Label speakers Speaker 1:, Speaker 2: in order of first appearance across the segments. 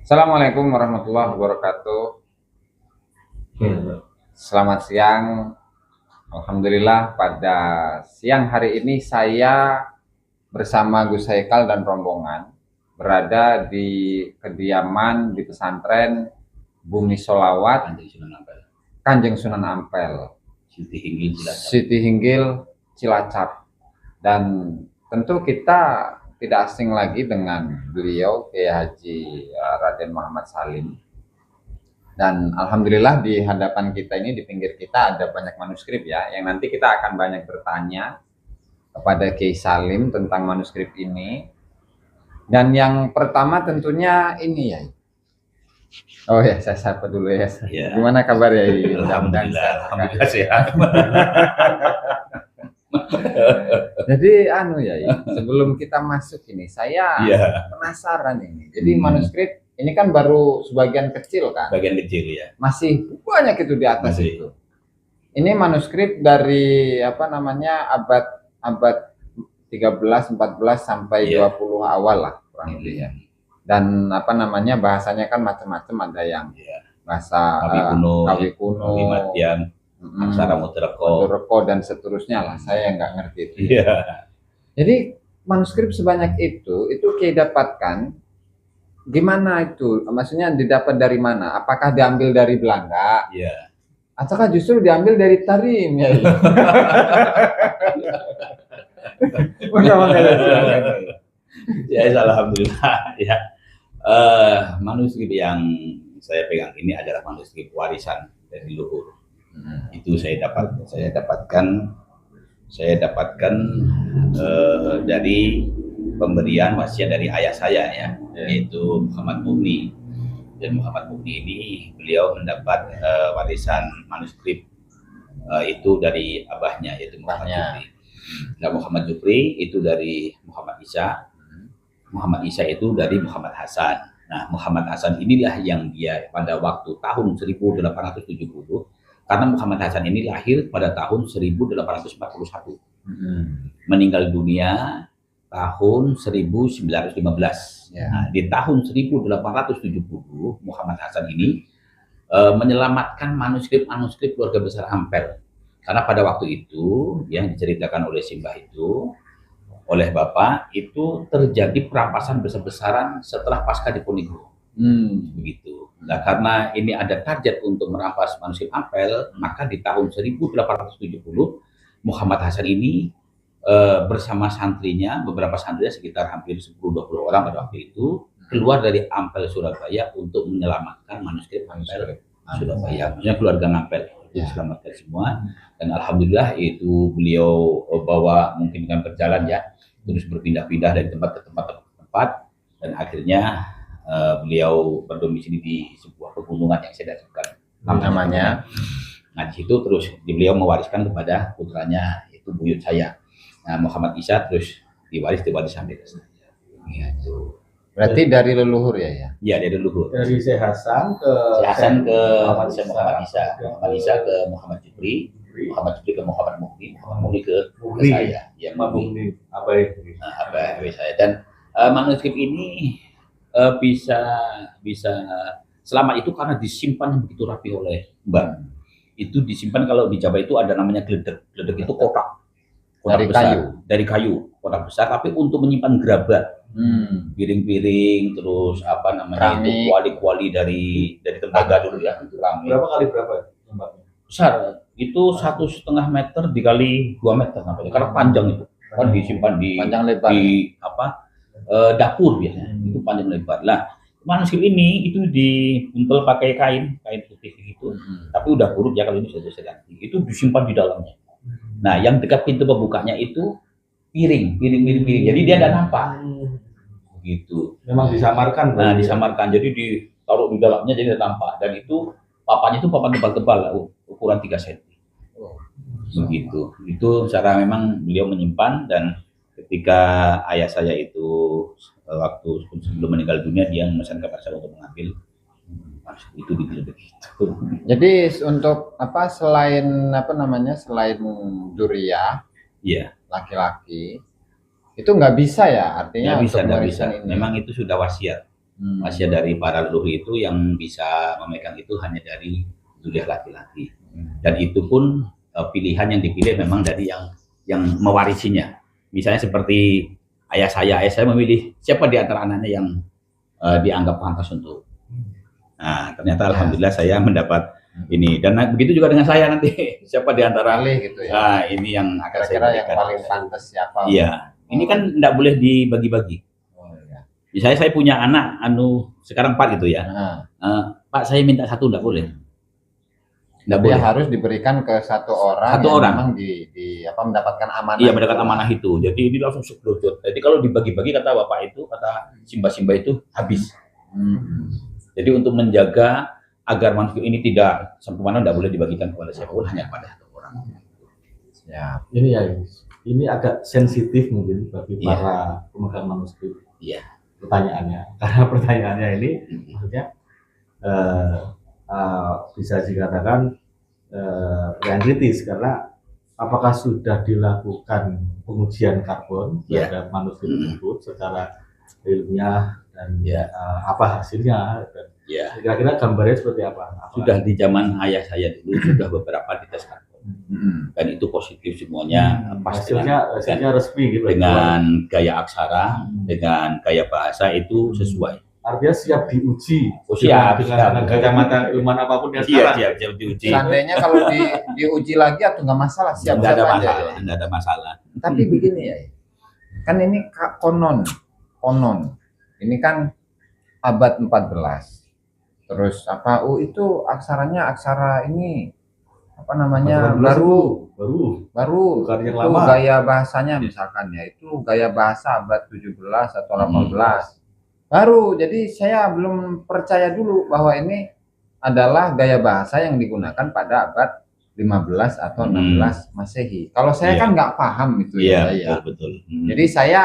Speaker 1: Assalamualaikum warahmatullahi wabarakatuh. Selamat siang. Alhamdulillah pada siang hari ini saya bersama Gus Haikal dan rombongan berada di kediaman di pesantren Bumi Sholawat Kanjeng Sunan Ampel, Siti Hinggil, Cilacap. Dan tentu kita tidak asing lagi dengan beliau, Kiai Haji Raden Muhammad Salim. Dan alhamdulillah di hadapan kita ini, di pinggir kita ada banyak manuskrip ya, yang nanti kita akan banyak bertanya kepada Kiai Salim tentang manuskrip ini. Dan yang pertama tentunya ini ya. Oh ya, saya sapa dulu ya. Gimana kabar ya?
Speaker 2: Alhamdulillah sehat.
Speaker 1: Jadi sebelum kita masuk ini, saya penasaran ini. Jadi manuskrip ini kan baru sebagian kecil kan?
Speaker 2: Bagian kecil ya.
Speaker 1: Masih banyak itu di atas itu. Ini manuskrip dari abad 13, 14 sampai 20 awal lah kurang lebih ya. Dan bahasanya kan macam-macam, ada yang bahasa Kawi kuno,
Speaker 2: Matian, Aksara
Speaker 1: Mutereko dan seterusnya lah. Saya nggak ngerti itu. Jadi manuskrip sebanyak itu Kiai dapatkan gimana itu? Maksudnya didapat dari mana? Apakah diambil dari Belanda? Ataukah justru diambil dari Tarim ya?
Speaker 2: Alhamdulillah ya. Manuskrip yang saya pegang ini adalah manuskrip warisan dari leluhur. Itu saya dapatkan dari pemberian wasiat dari ayah saya ya, yaitu Muhammad Mukni. Dan Muhammad Mukni ini beliau mendapat warisan manuskrip itu dari abahnya, yaitu Muhammad Jufri. Nah, Muhammad Jufri itu dari Muhammad Isa. Muhammad Isa itu dari Muhammad Hasan. Nah, Muhammad Hasan inilah yang dia pada waktu tahun 1870, karena Muhammad Hasan ini lahir pada tahun 1841. Meninggal dunia tahun 1915. Nah, di tahun 1870 Muhammad Hasan ini menyelamatkan manuskrip keluarga besar Ampel. Karena pada waktu itu yang diceritakan oleh Simbah itu, oleh Bapak, itu terjadi perampasan besar-besaran setelah pasca Diponegoro. Begitu. Nah, karena ini ada target untuk merampas manuskrip Ampel, maka di tahun 1870 Muhammad Hasan ini bersama santrinya, beberapa santrinya sekitar hampir 10-20 orang pada waktu itu, keluar dari Ampel Surabaya untuk menyelamatkan manuskrip Ampel Surabaya. Maksudnya keluarga Ampel diselamatkan semua. Dan alhamdulillah itu beliau bawa mungkin dengan berjalan ya, terus berpindah-pindah dari tempat ke tempat, dan akhirnya beliau berdomisili di sebuah pegunungan yang saya sebutkan namanya. Nah, di situ terus beliau mewariskan kepada putranya, yaitu buyut saya. Nah, Muhammad Isa terus diwaris sampai ke saya. Gitu.
Speaker 1: Berarti dari leluhur ya?
Speaker 2: Iya, dari leluhur.
Speaker 3: Dari Syekh Hasan ke
Speaker 2: Muhammad Isa. Muhammad Isa ke Muhammad Jufri. Muhammad Jufri ke Muhammad Mukni. Muhammad Mukni ke saya. Ya, Mukni.
Speaker 3: Apa
Speaker 2: saya. Dan manuskrip ini bisa selama itu karena disimpan begitu rapi oleh Mbak. Itu disimpan, kalau di Jawa itu ada namanya gledek. Gledek itu kotak dari kayu, kotak besar, tapi untuk menyimpan gerabah, piring-piring, terus itu kuali-kuali dari tembaga dulu ya.
Speaker 3: Berapa kali berapa tempatnya?
Speaker 2: Besar, itu 1,5 meter dikali 2 meter namanya, karena panjang itu kan disimpan di dapur biasanya, itu panjang lebar. Lah, manuskrip ini itu dibuntel pakai kain putih gitu, tapi udah buruk ya kalau ini sudah ganti. Itu disimpan di dalamnya. Nah, yang dekat pintu pembukanya itu piring. Jadi dia tidak nampak. Begitu.
Speaker 3: Memang disamarkan.
Speaker 2: Nah, disamarkan. Jadi ditaruh di dalamnya jadi tidak nampak. Dan itu papan tebal-tebal, ukuran 3 cm. Begitu. Itu cara memang beliau menyimpan. Dan ketika ayah saya itu waktu sebelum meninggal dunia, dia memesan kepada saya untuk mengambil itu begitu.
Speaker 1: Jadi untuk selain Duriya, laki-laki itu nggak bisa ya, artinya
Speaker 2: nggak bisa. Memang itu sudah wasiat Wasiat dari para leluhur itu yang bisa memegang itu hanya dari zuriat laki-laki. Dan itu pun pilihan yang dipilih memang dari yang mewarisinya. Misalnya seperti ayah saya memilih siapa di antara anaknya yang dianggap pantas untuk. Nah, ternyata alhamdulillah saya mendapat ini. Dan begitu juga dengan saya nanti. Siapa di antara
Speaker 1: gitu ya.
Speaker 2: Nah, ini yang akan saya
Speaker 1: Kira-kira yang
Speaker 2: berikan.
Speaker 1: paling pantas siapa?
Speaker 2: Iya. Ini kan tidak boleh dibagi-bagi.
Speaker 1: Oh, iya.
Speaker 2: Misalnya saya punya anak sekarang 4 gitu ya. Pak, saya minta 1 enggak boleh. Enggak
Speaker 1: Dia
Speaker 2: boleh.
Speaker 1: harus diberikan ke satu orang
Speaker 2: Satu
Speaker 1: yang
Speaker 2: orang.
Speaker 1: memang mendapatkan amanah.
Speaker 2: Iya, mendapat amanah itu. Jadi ini langsung sekelujur. Jadi kalau dibagi-bagi kata Bapak itu, kata Simba itu habis. Jadi untuk menjaga agar manusia ini tidak sempurna, tidak boleh dibagikan kepada siapapun, hanya pada 1 orang.
Speaker 1: Ya.
Speaker 3: Ini ya, ini agak sensitif mungkin bagi
Speaker 2: Iya.
Speaker 3: para pemegang manuskrip.
Speaker 2: Iya.
Speaker 3: Pertanyaannya, karena pertanyaannya ini maksudnya bisa dikatakan yang kritis, karena apakah sudah dilakukan pengujian karbon
Speaker 2: Iya.
Speaker 3: terhadap manuskrip tersebut secara ilmiah dan
Speaker 2: Iya.
Speaker 3: apa hasilnya? Dan
Speaker 2: Iya.
Speaker 3: kira-kira gambarnya seperti apa?
Speaker 2: Sudah di zaman ayah saya dulu sudah beberapa dites karbon. Dan itu positif semuanya, pas
Speaker 3: hasilnya resmi gitu.
Speaker 2: dengan gaya aksara, dengan gaya bahasa itu sesuai.
Speaker 3: Artinya siap diuji.
Speaker 2: Siap,
Speaker 3: dengan kacamata ilmuwan apapun yang
Speaker 2: Iya,
Speaker 3: sekarang.
Speaker 2: siap diuji.
Speaker 1: Seandainya kalau diuji lagi atau nggak masalah, siap
Speaker 2: Tidak ada
Speaker 1: aja.
Speaker 2: masalah, tidak ada masalah.
Speaker 1: Tapi begini ya, kan ini konon, ini kan abad 14. Terus apa? Oh itu aksaranya aksara ini apa namanya baru.
Speaker 3: Bukan yang
Speaker 1: Itu
Speaker 3: lama.
Speaker 1: gaya bahasanya misalkan ya itu gaya bahasa abad 17 atau 18. Baru, jadi saya belum percaya dulu bahwa ini adalah gaya bahasa yang digunakan pada abad 15 atau 16 Masehi. Kalau saya
Speaker 2: Iya.
Speaker 1: kan nggak paham itu
Speaker 2: Iya,
Speaker 1: ya.
Speaker 2: betul.
Speaker 1: Jadi saya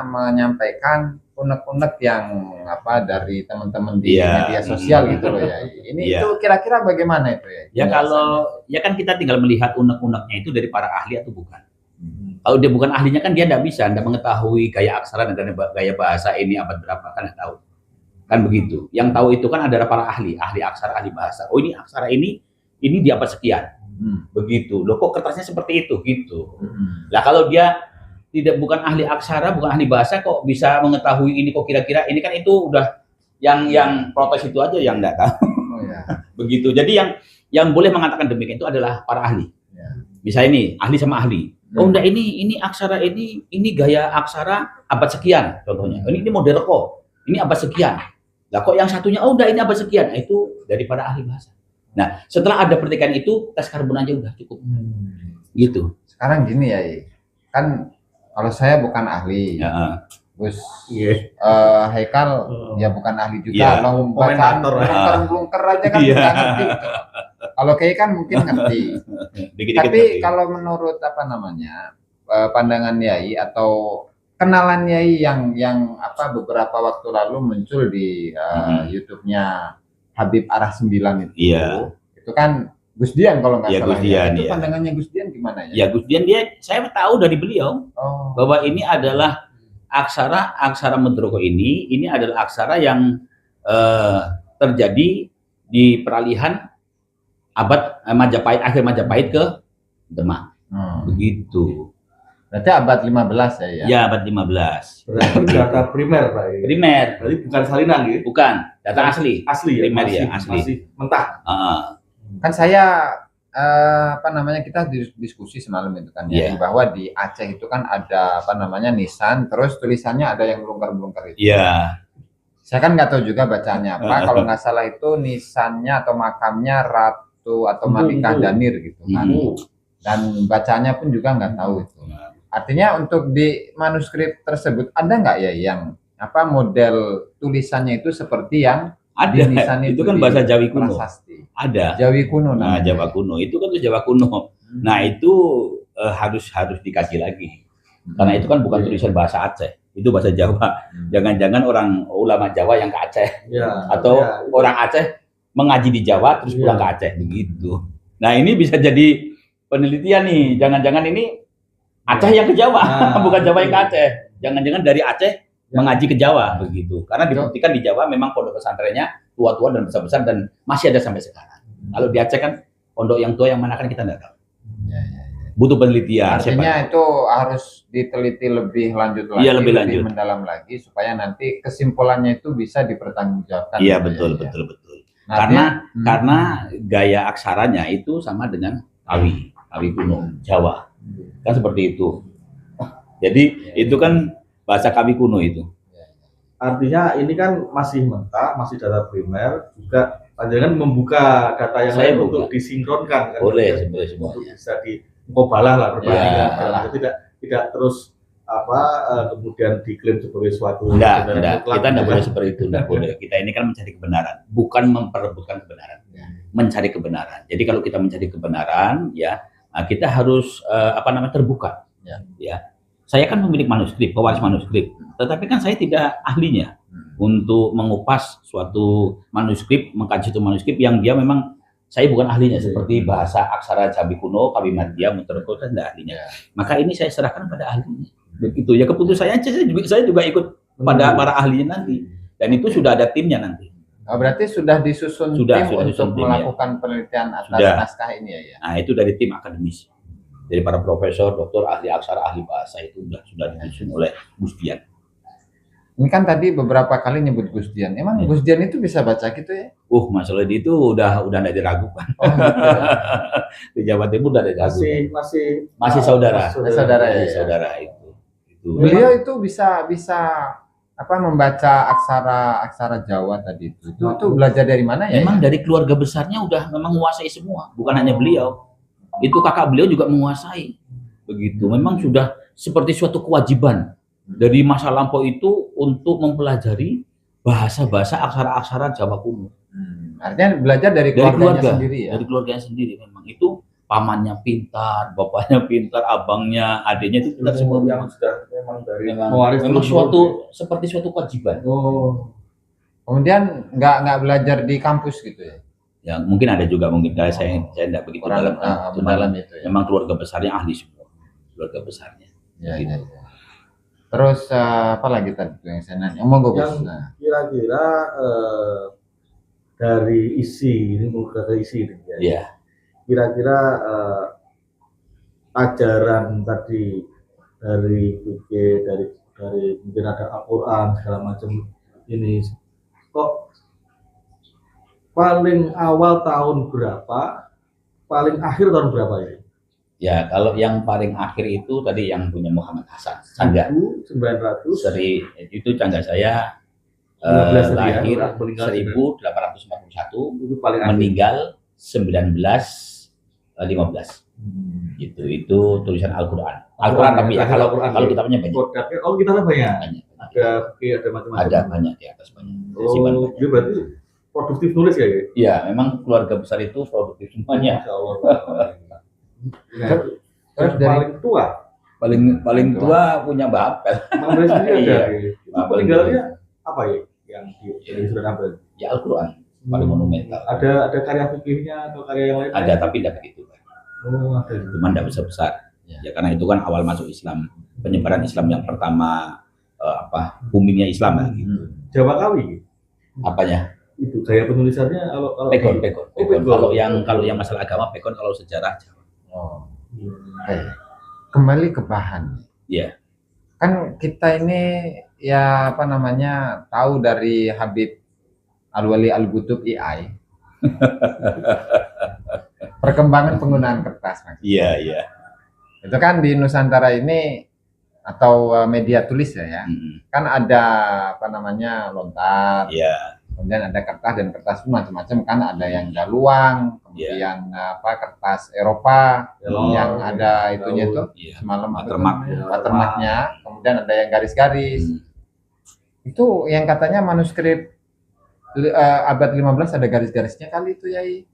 Speaker 1: menyampaikan unek-unek yang dari teman-teman di
Speaker 2: Iya.
Speaker 1: media sosial gitu loh ya. Ini
Speaker 2: Iya.
Speaker 1: itu kira-kira bagaimana itu ya?
Speaker 2: Ya kalau ya kan kita tinggal melihat unek-uneknya itu dari para ahli atau bukan. Kalau dia bukan ahlinya kan dia tidak bisa, tidak mengetahui gaya aksara dan gaya bahasa ini abad berapa, kan tidak tahu. Kan begitu. Yang tahu itu kan adalah para ahli aksara, ahli bahasa. Oh ini aksara ini di abad sekian. Begitu. Loh kok kertasnya seperti itu gitu. Lah kalau dia bukan ahli aksara, bukan ahli bahasa kok bisa mengetahui ini kok kira-kira ini kan itu udah yang protes itu aja yang enggak tahu.
Speaker 1: Oh, ya.
Speaker 2: Begitu. Jadi yang boleh mengatakan demikian itu adalah para ahli.
Speaker 1: Ya.
Speaker 2: Misalnya ini ahli sama ahli. Oh enggak ini aksara ini gaya aksara abad sekian contohnya. Ini model kok. Ini abad sekian. Lah kok yang satunya oh enggak ini abad sekian. Nah, itu dari para ahli bahasa. Nah, setelah ada pertikaian itu tes karbon aja udah cukup. Gitu.
Speaker 1: Sekarang gini ya, kan kalau saya bukan ahli.
Speaker 2: Ya.
Speaker 1: Gus
Speaker 3: Iya.
Speaker 1: Haikal ya bukan ahli
Speaker 2: Iya.
Speaker 1: juga, bacaan blungker aja kan
Speaker 2: Iya.
Speaker 1: nggak ngerti. Kalau Kiai kan mungkin ngerti.
Speaker 2: Dikit-dikit
Speaker 1: Tapi
Speaker 2: ngerti.
Speaker 1: kalau menurut pandangan Yai atau kenalan Yai yang beberapa waktu lalu muncul di YouTube-nya Habib Arah 9 itu.
Speaker 2: Iya.
Speaker 1: Itu kan Gus Dian kalau nggak
Speaker 2: Iya,
Speaker 1: salah.
Speaker 2: Gus Dian,
Speaker 1: Itu
Speaker 2: iya.
Speaker 1: pandangannya Gus Dian gimana ya?
Speaker 2: Ya Gus Dian saya tahu dari beliau
Speaker 1: Oh.
Speaker 2: bahwa ini adalah aksara Medroko ini adalah aksara yang terjadi di peralihan abad Majapahit, akhir Majapahit ke Demak. Begitu.
Speaker 1: Berarti abad 15 ya?
Speaker 2: Ya, abad 15.
Speaker 3: Berarti data primer, Pak.
Speaker 2: Primer,
Speaker 3: Berarti bukan salinan gitu.
Speaker 2: bukan data asli.
Speaker 3: Asli ya,
Speaker 2: Primer ya,
Speaker 3: masih-
Speaker 2: asli.
Speaker 3: Masih mentah.
Speaker 1: Kan saya kita diskusi semalam itu kan ya,
Speaker 2: Iya.
Speaker 1: bahwa di Aceh itu kan ada nisan, terus tulisannya ada yang belungker-belungker itu.
Speaker 2: Iya.
Speaker 1: Saya kan nggak tahu juga bacaannya apa. Kalau nggak salah itu nisannya atau makamnya Ratu atau Malikah Danir gitu kan. Dan bacanya pun juga nggak tahu itu. Artinya untuk di manuskrip tersebut ada nggak ya yang model tulisannya itu seperti yang di
Speaker 2: Ada.
Speaker 1: nisan
Speaker 2: Itu kan bahasa Jawi kuno.
Speaker 1: prasasti.
Speaker 2: Ada.
Speaker 1: Jawi kuno
Speaker 2: Nah,
Speaker 1: namanya.
Speaker 2: Jawa kuno itu kan tuh Jawa kuno. Nah, itu harus dikaji lagi. Karena itu kan bukan tulisan bahasa Aceh, itu bahasa Jawa. Jangan-jangan orang ulama Jawa yang ke Aceh
Speaker 3: Ya.
Speaker 2: atau
Speaker 3: ya.
Speaker 2: orang Aceh mengaji di Jawa terus pulang ke Aceh begitu. Nah, ini bisa jadi penelitian nih. Jangan-jangan ini Aceh yang ke Jawa,
Speaker 3: Nah,
Speaker 2: bukan Jawa yang ke Aceh. Jangan-jangan dari Aceh mengaji ke Jawa begitu. Karena dibuktikan di Jawa memang pondok pesantrennya tua-tua dan besar-besar dan masih ada sampai sekarang. Kalau di Aceh kan pondok yang tua yang mana kan kita nggak tahu. Butuh penelitian.
Speaker 1: Artinya itu harus diteliti lebih lanjut lagi,
Speaker 2: iya, lebih lanjut,
Speaker 1: mendalam lagi supaya nanti kesimpulannya itu bisa dipertanggungjawabkan.
Speaker 2: Iya, betul. Nah, karena gaya aksaranya itu sama dengan Kawi kuno Jawa. Kan seperti itu. Jadi itu kan bahasa Kawi kuno itu.
Speaker 3: Artinya ini kan masih mentah, masih data primer, juga panjangan membuka data yang lain untuk disinkronkan kan.
Speaker 2: Boleh semua.
Speaker 3: Untuk bisa dikobalah lah perbandingan. Tidak terus kemudian diklaim sebagai suatu
Speaker 2: enggak. Kita enggak boleh seperti itu, enggak boleh. Kita ini kan mencari kebenaran, bukan memperebutkan kebenaran. Mencari kebenaran. Jadi kalau kita mencari kebenaran, ya kita harus terbuka. Ya. Saya kan pemilik manuskrip, pewaris manuskrip, tetapi kan saya tidak ahlinya untuk mengupas suatu manuskrip, mengkaji itu manuskrip yang dia memang saya bukan ahlinya, seperti bahasa aksara Jambi kuno, Kawi Madya, Muterko, saya tidak ahlinya. Maka ini saya serahkan pada ahlinya. Begitu ya, keputusannya saya juga ikut pada para ahlinya nanti, dan itu sudah ada timnya nanti.
Speaker 1: Berarti sudah disusun tim untuk melakukan penelitian atas naskah ini ya?
Speaker 2: Nah, itu dari tim akademis. Dari para profesor, doktor, ahli aksara, ahli bahasa itu sudah disusun oleh Gus Dian.
Speaker 1: Ini kan tadi beberapa kali nyebut Gus Dian. Emang Gus Dian itu bisa baca gitu ya?
Speaker 2: Masalah itu udah tidak diragukan. Gitu ya? Di Jawa Timur udah diragukan. Masih saudara. Saudara itu.
Speaker 1: Beliau itu bisa membaca aksara Jawa tadi itu. Itu belajar dari mana ya?
Speaker 2: Memang dari keluarga besarnya udah memang menguasai semua, bukan hanya beliau. Itu kakak beliau juga menguasai. Begitu. Memang sudah seperti suatu kewajiban dari masa lampau itu untuk mempelajari bahasa-bahasa aksara-aksara Jawa kuno.
Speaker 1: Artinya belajar dari keluarganya sendiri ya? Dari
Speaker 2: keluarganya sendiri memang. Itu pamannya pintar, bapaknya pintar, abangnya, adiknya itu pintar semua.
Speaker 3: Yang sudah memang dari
Speaker 2: memang seperti suatu kewajiban.
Speaker 1: Kemudian nggak belajar di kampus gitu ya?
Speaker 2: Ya mungkin ada juga, saya tidak begitu dalam itu ya. Memang keluarga besarnya ahli semua, keluarga besarnya.
Speaker 1: Ya. Terus apa lagi tadi yang saya nanya?
Speaker 3: Kira-kira dari isi ini ke isi ini ya.
Speaker 2: Iya.
Speaker 3: Kira-kira ajaran tadi dari fikih, dari mungkin ada Al-Quran segala macam ini kok paling awal tahun berapa, paling akhir tahun berapa ya?
Speaker 2: Ya, kalau yang paling akhir itu tadi yang punya Muhammad Hasan, Cangga
Speaker 3: 1900.
Speaker 2: Itu Cangga saya lahir 1841,
Speaker 3: itu paling
Speaker 2: meninggal 1915. Itu tulisan Al-Quran. Al-Quran tapi ya kalau kitabnya banyak.
Speaker 3: Kitabnya banyak. Ada macam-macam.
Speaker 2: Ada banyak di atas banyak.
Speaker 3: Dia berarti produktif nulis ya?
Speaker 2: Iya, memang keluarga besar itu produktif semuanya.
Speaker 3: Terus paling tua?
Speaker 2: Paling tua punya Bapel.
Speaker 3: Peninggalannya apa ya? Yang di sudah Ampel?
Speaker 2: Ya Al-Quran, paling monumental.
Speaker 3: Ada karya fikihnya atau karya yang lain?
Speaker 2: Ada, tapi tidak begitu.
Speaker 3: Ada.
Speaker 2: Cuman tidak besar-besar. Ya karena itu kan awal masuk Islam, penyebaran Islam yang pertama, boomingnya Islam lah gitu.
Speaker 3: Jawa Kawi?
Speaker 2: Apanya?
Speaker 3: Itu gaya penulisannya
Speaker 2: Pegon. Kalau yang masalah agama Pegon, kalau sejarah Jawa.
Speaker 1: Kembali ke bahan.
Speaker 2: Iya.
Speaker 1: Kan kita ini ya tahu dari Habib Al-Wali Al-Qutub AI. Perkembangan penggunaan kertas.
Speaker 2: Iya.
Speaker 1: Itu kan di Nusantara ini atau media tulis ya. Kan ada lontar.
Speaker 2: Iya.
Speaker 1: Kemudian ada kertas, dan kertas itu macam-macam kan, ada yang daluang, kemudian kertas Eropa yang ada itunya itu semalam watermarknya, kemudian ada yang garis-garis. Itu yang katanya manuskrip abad 15 ada garis-garisnya kali itu Yai.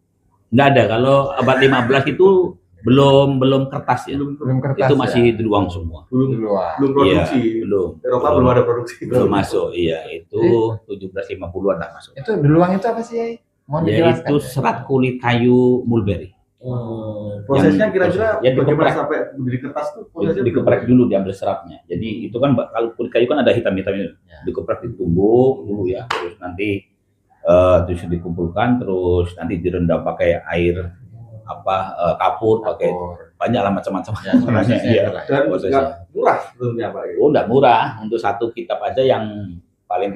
Speaker 2: Enggak ada, kalau abad 15 itu belum kertas ya.
Speaker 1: Belum kertas.
Speaker 2: Itu masih deluang semua.
Speaker 3: Belum produksi.
Speaker 2: Belum.
Speaker 3: Eropa belum ada produksi.
Speaker 2: Belum masuk. Iya, itu 1750-an lah masuk.
Speaker 1: Itu deluang itu apa sih, Yai? Mohon dijelaskan.
Speaker 2: Itu serat kulit kayu mulberry.
Speaker 3: Prosesnya kira-kira
Speaker 2: ya
Speaker 3: bagaimana
Speaker 2: dikeprek.
Speaker 3: sampai menjadi kertas tuh? Prosesnya
Speaker 2: Dikeprek dulu, diambil seratnya. Jadi itu kan kalau kulit kayu kan ada hitam-hitamnya. Dikeprek, ditumbuk dulu ya, terus nanti terus dikumpulkan, terus nanti direndam pakai air kapur, pakai banyak lah macam-macam.
Speaker 1: Prosesnya itulah.
Speaker 3: dan
Speaker 2: prosesnya.
Speaker 3: nggak murah tentunya Pak.
Speaker 2: Oh, enggak murah. Untuk satu kitab aja yang paling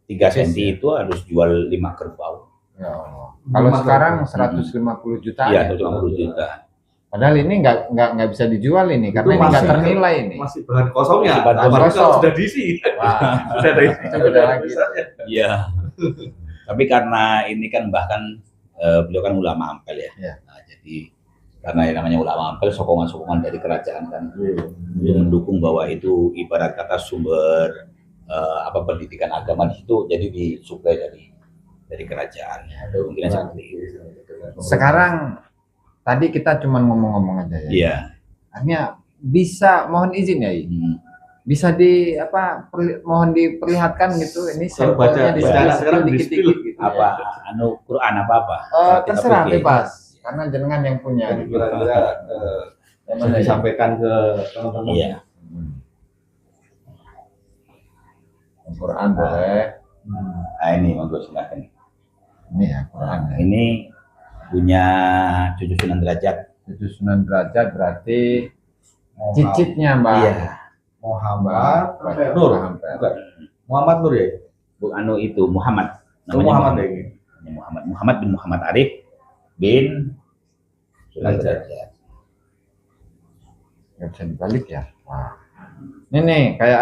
Speaker 2: 3 cm itu harus jual 5 kerbau.
Speaker 1: Ya Allah. Kalau sekarang 150 juta.
Speaker 2: Iya, 150 juta.
Speaker 1: Padahal ini nggak bisa dijual ini karena
Speaker 3: Itu
Speaker 1: ini nggak
Speaker 3: masih-
Speaker 1: ternilai ini.
Speaker 3: Masih bahan kosongnya.
Speaker 2: Masih bahan
Speaker 3: Apalagi
Speaker 1: kosong.
Speaker 3: kalau sudah diisi.
Speaker 1: Wah,
Speaker 3: Sudah ada isi.
Speaker 1: itu beda lagi.
Speaker 2: Iya. Tapi karena ini kan bahkan beliau kan ulama ampel ya.
Speaker 1: Iya.
Speaker 2: Nah, jadi karena yang namanya ulama ampel, sokongan-sokongan dari kerajaan kan
Speaker 3: Iya.
Speaker 2: mendukung bahwa itu ibarat kata sumber pendidikan agama di situ, jadi disuplai dari kerajaan. Ada mungkin seperti itu.
Speaker 1: Sekarang tadi kita cuma ngomong-ngomong aja ya.
Speaker 2: Iya.
Speaker 1: Artinya bisa mohon izin ya, I?
Speaker 2: Hmm.
Speaker 1: Bisa mohon diperlihatkan gitu ini
Speaker 3: Kalau
Speaker 1: sampelnya
Speaker 3: baca
Speaker 1: di
Speaker 3: sekarang
Speaker 1: spill
Speaker 3: di
Speaker 1: dikit-dikit
Speaker 3: spill.
Speaker 1: gitu.
Speaker 2: Apa Quran apa? Kitab
Speaker 1: Terserah
Speaker 2: fikih.
Speaker 1: bebas karena jenengan yang punya.
Speaker 3: Yang kira-kira
Speaker 1: Yang
Speaker 3: bisa
Speaker 1: mana ya?
Speaker 3: disampaikan ke teman-teman.
Speaker 2: Iya.
Speaker 1: Al-Quran boleh.
Speaker 2: Nah, ini monggo silakan.
Speaker 1: Ini ya Quran. Ya.
Speaker 2: Ini punya cucu Sunan Derajat.
Speaker 1: Itu Sunan Derajat berarti cicitnya Mbak.
Speaker 2: Iya.
Speaker 3: Muhammad
Speaker 1: Berarti
Speaker 3: Nur.
Speaker 1: Hampir.
Speaker 3: Bukan. Muhammad Nur ya?
Speaker 2: Bu Anu itu Muhammad.
Speaker 3: Oh, Muhammad ya ini.
Speaker 2: Muhammad bin Muhammad Arif bin Sunan Derajat.
Speaker 1: Nggak bisa dibalik ya. Wah. Ini nih kayak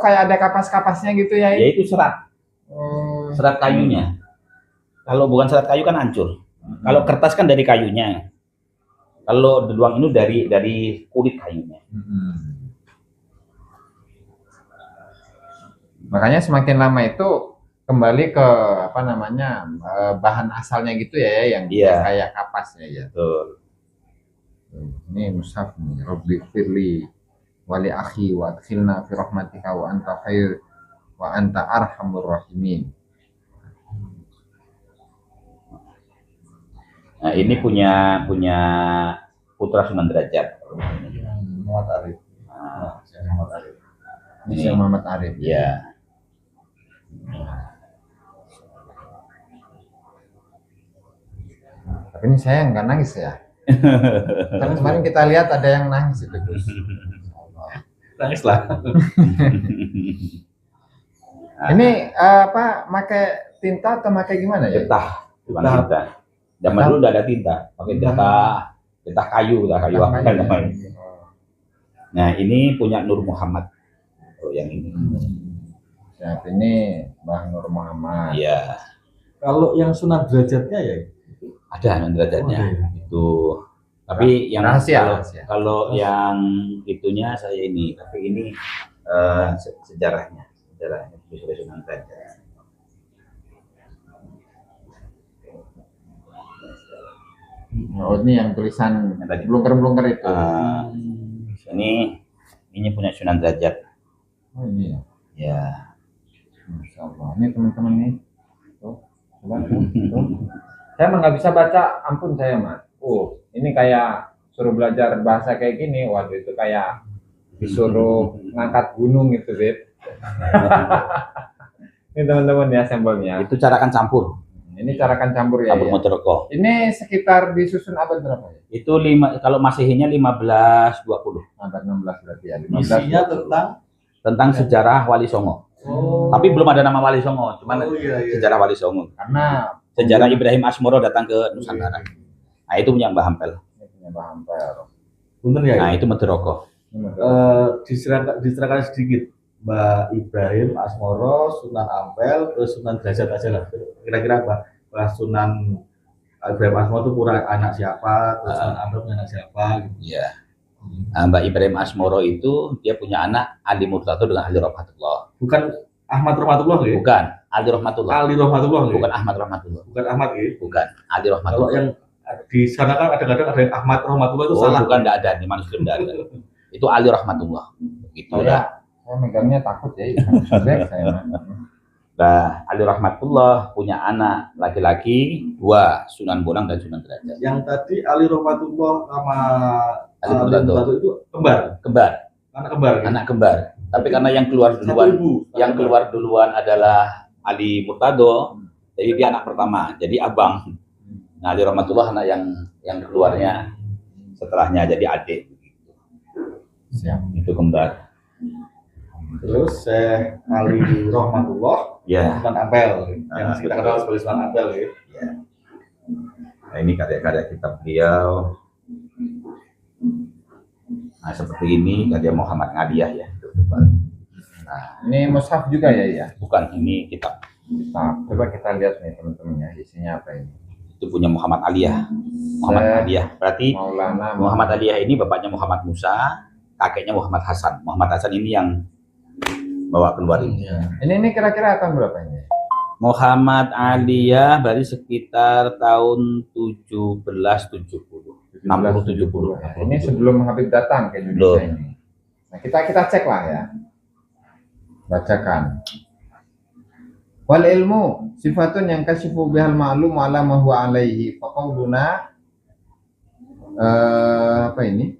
Speaker 1: ada kapas-kapasnya gitu ya.
Speaker 2: Ya itu serat kayunya. Kalau bukan serat kayu kan hancur. Kalau kertas kan dari kayunya. Kalau deluang ini dari kulit kayunya.
Speaker 1: Makanya semakin lama itu kembali ke bahan asalnya gitu ya yang
Speaker 2: Iya.
Speaker 1: kayak kapasnya ya.
Speaker 2: Betul.
Speaker 1: Ini mushaf nih, Rabbi firli wali akhi wa adkhilna fi rahmatika wa anta khair wa anta arhamur rahimin.
Speaker 2: Nah, ini punya putra Sunan Derajat.
Speaker 3: Muhammad Arif.
Speaker 2: Nah,
Speaker 3: Muhammad Arif.
Speaker 1: Ini Syekh Muhammad Arif.
Speaker 2: ya.
Speaker 1: Tapi ini saya nggak nangis ya. Kan kemarin kita lihat ada yang nangis itu. Gus.
Speaker 3: Nangis lah.
Speaker 1: Ini pakai tinta atau pakai gimana ya?
Speaker 2: Getah, bukan
Speaker 3: Getah.
Speaker 2: tinta. Zaman dulu udah ada tinta, pakai getah kayu apa namanya. Nah, ini punya Nur Muhammad. Oh, yang ini.
Speaker 1: Siap, ini Bang Nur Muhammad.
Speaker 2: Iya,
Speaker 3: Kalau yang Sunan Derajatnya ya?
Speaker 2: ada Sunan Derajatnya.
Speaker 3: Oh, iya.
Speaker 2: Itu. Tapi yang
Speaker 1: Rahasia.
Speaker 2: kalau yang itunya saya ini, tapi ini sejarahnya Sunan Derajat.
Speaker 1: Oh, ini yang tulisan
Speaker 2: Yang tadi.
Speaker 1: blungker-blungker itu.
Speaker 2: Ini punya Sunan Derajat.
Speaker 1: Oh, ini ya.
Speaker 2: Ya.
Speaker 1: Masya Allah. Ini teman-teman nih. Tuh, coba tuh. Saya emang nggak bisa baca, ampun saya Mas. Ini kayak suruh belajar bahasa kayak gini. Waduh, itu kayak disuruh ngangkat gunung itu, Beb. Ini teman-teman ya sampelnya.
Speaker 2: Itu cara kan campur
Speaker 1: Ini carakan campur ya. Ya.
Speaker 2: Mudroko.
Speaker 1: Ini sekitar disusun abad berapa ya?
Speaker 2: Itu kalau Masehinya 1520
Speaker 1: Abad 16 berarti ya. 15.
Speaker 3: Isinya
Speaker 2: tentang sejarah Wali Songo. Tapi belum ada nama Wali Songo, cuman sejarah Wali Songo.
Speaker 1: Karena
Speaker 2: Sejarah Ibrahim Asmoro datang ke Nusantara. Nah, itu punya Mbah Hampel.
Speaker 1: ini punya Mbah Hampel.
Speaker 3: Bener ya?
Speaker 2: Nah, itu Mudroko.
Speaker 3: Diserahkan sedikit Mbak Ibrahim Asmoro, Sunan Ampel, terus Sunan Derajat aja lah. Kira-kira Mbak Sunan Ibrahim Asmoro itu kurang anak siapa, terus Sunan Ampel punya anak siapa gitu.
Speaker 2: Iya. Nah, Mbak Ibrahim Asmoro itu dia punya anak Ali Murtado dengan Ali Rahmatullah.
Speaker 3: Bukan Ahmad Rahmatullah ya?
Speaker 2: Bukan Ali Rahmatullah.
Speaker 3: Ali Rahmatullah ya?
Speaker 2: Bukan Ahmad Rahmatullah.
Speaker 3: Bukan Ahmad ya?
Speaker 2: Bukan Ali
Speaker 3: Kalau
Speaker 2: Rahmatullah.
Speaker 3: yang di sana kan kadang-kadang ada yang Ahmad Rahmatullah itu
Speaker 2: Oh,
Speaker 3: salah.
Speaker 2: bukan, enggak ada di manuskrip, enggak ada. Itu Ali Rahmatullah. Gitu ya.
Speaker 1: Saya megangnya takut ya. Sobek saya.
Speaker 2: Nah, Ali Rahmatullah punya anak laki-laki 2, Sunan Bonang dan Sunan Derajat.
Speaker 3: Yang tadi Ali Rahmatullah sama
Speaker 2: Ali Murtado
Speaker 3: itu kembar,
Speaker 2: kembar,
Speaker 3: anak kembar. Gitu.
Speaker 2: anak kembar. Tapi karena yang keluar duluan, keluar duluan adalah Ali Murtado, jadi dia anak pertama, jadi abang. Nah, Ali Rahmatullah anak yang keluarnya setelahnya jadi adik.
Speaker 1: Siap.
Speaker 2: Itu kembar.
Speaker 3: Terus Ali Rahmatullah,
Speaker 2: Ya.
Speaker 3: Sunan Ampel, yang kita kenal sebagai Sunan Ampel ya.
Speaker 2: Nah, ini karya-karya kitab beliau. Nah, seperti ini karya Muhammad Ngadiyah ya. Nah,
Speaker 1: Ini mushaf juga ya?
Speaker 2: bukan, ini kitab.
Speaker 1: Coba kita lihat nih teman-teman ya, isinya apa ini?
Speaker 2: Itu punya Muhammad Aliyah. Muhammad Aliyah. Berarti
Speaker 1: Maulana
Speaker 2: Muhammad Aliyah ini bapaknya Muhammad Musa, kakeknya Muhammad Hasan. Muhammad Hasan ini yang bawa keluar ini.
Speaker 1: Ini kira-kira tahun berapa ini?
Speaker 2: Muhammad Aliyah berarti sekitar tahun 1770. 60-70.
Speaker 1: Ini sebelum Habib datang ke Indonesia ini. Nah, kita cek lah ya. Bacakan. Wal ilmu sifatun yang kasyifu bihal ma'lum ala ma huwa alaihi. Faqauluna apa ini?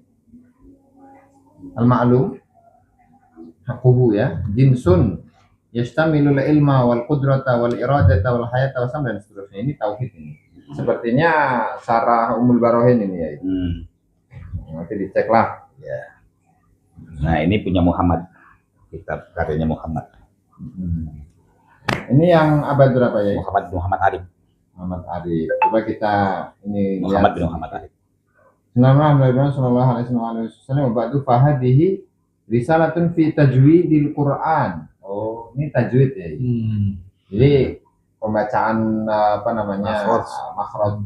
Speaker 1: Al ma'lum haquhu ya, jinsun yastamilul ilma wal qudrata wal iradata wal hayata wa dan seterusnya. Ini tauhid ini. Sepertinya Sarah Ummul Barohin ini ya. Nanti dicek lah.
Speaker 2: Ya. Nah, ini punya Muhammad. Kitab karyanya Muhammad.
Speaker 1: Ini yang abad berapa ya?
Speaker 2: Muhammad Arif.
Speaker 1: Muhammad Arif. Coba kita ini
Speaker 2: Muhammad bin Muhammad Arif.
Speaker 1: Sallallahu alaihi wasallam ba'du fahadihi risalatun fi tajwidil Quran. Oh, ini tajwid ya. Jadi pembacaan apa namanya?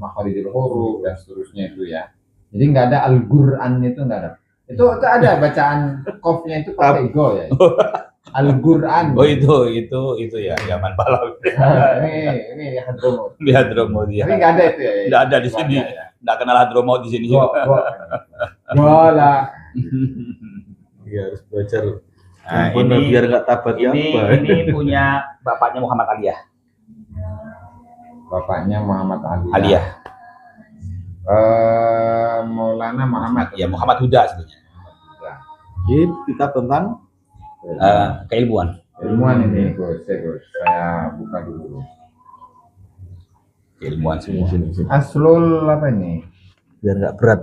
Speaker 1: Makharijul huruf dan seterusnya itu ya. Jadi nggak ada Al-Qur'an itu nggak ada. Itu ada bacaan qafnya itu pakai go ya. Al-Qur'an.
Speaker 2: Oh, itu ya Yaman Pahlawi.
Speaker 1: Ini Hadromo.
Speaker 2: Di Hadromaut ya.
Speaker 1: Tapi nggak ada itu ya.
Speaker 2: Nggak ada di sini. Nggak kenal Hadromaut di sini.
Speaker 1: Bola.
Speaker 3: Iya, harus belajar.
Speaker 2: Nah,
Speaker 3: ini biar nggak tabat ya.
Speaker 2: Ini punya bapaknya Muhammad Aliyah.
Speaker 1: Bapaknya Muhammad
Speaker 2: Aliyah.
Speaker 1: Maulana Muhammad.
Speaker 2: Ya, Muhammad Huda sebenarnya.
Speaker 3: Ini kita tentang
Speaker 2: Keilmuan.
Speaker 1: Ilmuwan ini Gus. Saya buka dulu.
Speaker 2: Keilmuan semua.
Speaker 1: Aslul apa ini?
Speaker 3: biar nggak berat.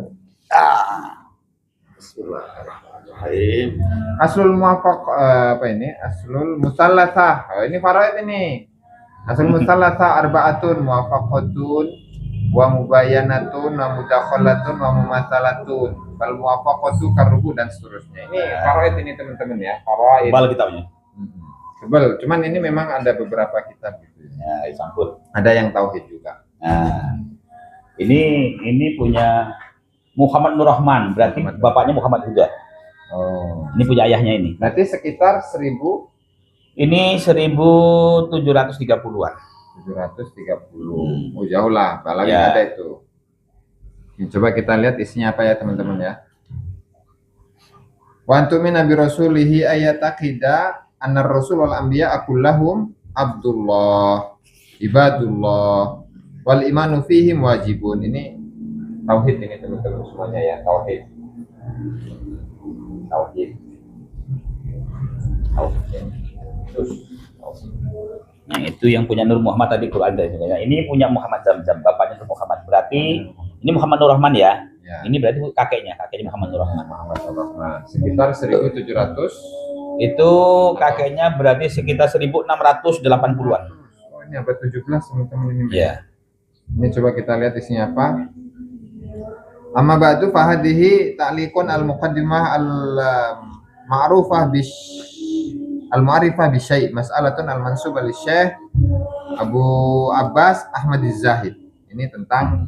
Speaker 3: Bismillahirrahmanirrahim.
Speaker 1: Aslul muwafaq apa ini? Aslul musallasah. Oh, ini faraid ini. Aslul musallasah arba'atun muwafaqatun wa mubayyanatun wa mudakhalatun wa mumatsalatun. Fal muwafaqatu karubu dan seterusnya. Ini faraid ini teman-teman ya. Faraid.
Speaker 2: Tebal kitabnya.
Speaker 1: Tebal. Cuman ini memang ada beberapa kitab gitu.
Speaker 2: Ya, dicampur.
Speaker 1: Ada yang tauhid juga.
Speaker 2: Nah, ini punya Muhammad Nur Rahman, berarti bapaknya Muhammad Huda.
Speaker 1: Oh.
Speaker 2: Ini punya ayahnya ini.
Speaker 1: Berarti sekitar 1000.
Speaker 2: Ini 1730-an.
Speaker 1: 730. Oh, jauh lah, apalagi
Speaker 2: Ya.
Speaker 1: ada itu. Ini coba kita lihat isinya apa ya teman-teman ya. Wa antum min nabi rasulihi ayataqida anna rasul wal anbiya akullahum abdullah ibadullah wal imanu fihim wajibun. Ini tauhid ini teman-teman semuanya ya, tauhid. Tauhid. Tauhid. Terus
Speaker 2: Nah, itu yang punya Nur Muhammad tadi Quran dari sebenarnya. Ini punya Muhammad Zamzam, bapaknya Nur Muhammad. Berarti ini Muhammad Nur Rahman ya.
Speaker 1: ya.
Speaker 2: Ini berarti kakeknya Muhammad Nur Rahman.
Speaker 1: Muhammad Rahman. Sekitar 1700.
Speaker 2: Itu kakeknya berarti sekitar 1680-an.
Speaker 1: Oh, ini abad 17 teman-teman ini.
Speaker 2: Ya.
Speaker 1: Ini coba kita lihat isinya apa. Amma ba'du fahadihi ta'liqun al-muqaddimah al-ma'rufah al-ma'rifah bisyai' mas'alatun al-mansubah li Syekh Abu Abbas Ahmad Az-Zahid. Ini tentang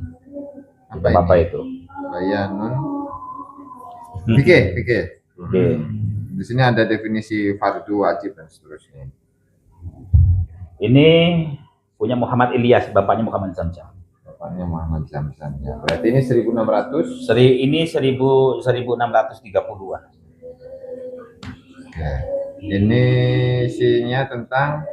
Speaker 2: Apa itu?
Speaker 1: Bayanun fikih.
Speaker 2: Oke.
Speaker 1: Di sini ada definisi fardu wajib dan seterusnya.
Speaker 2: Ini punya Muhammad Ilyas, bapaknya Muhammad Zamzam.
Speaker 1: Bapaknya Muhammad Zamzam ya. Berarti ini 1600.
Speaker 2: Ini 1630-an.
Speaker 1: Oke. Ini isinya tentang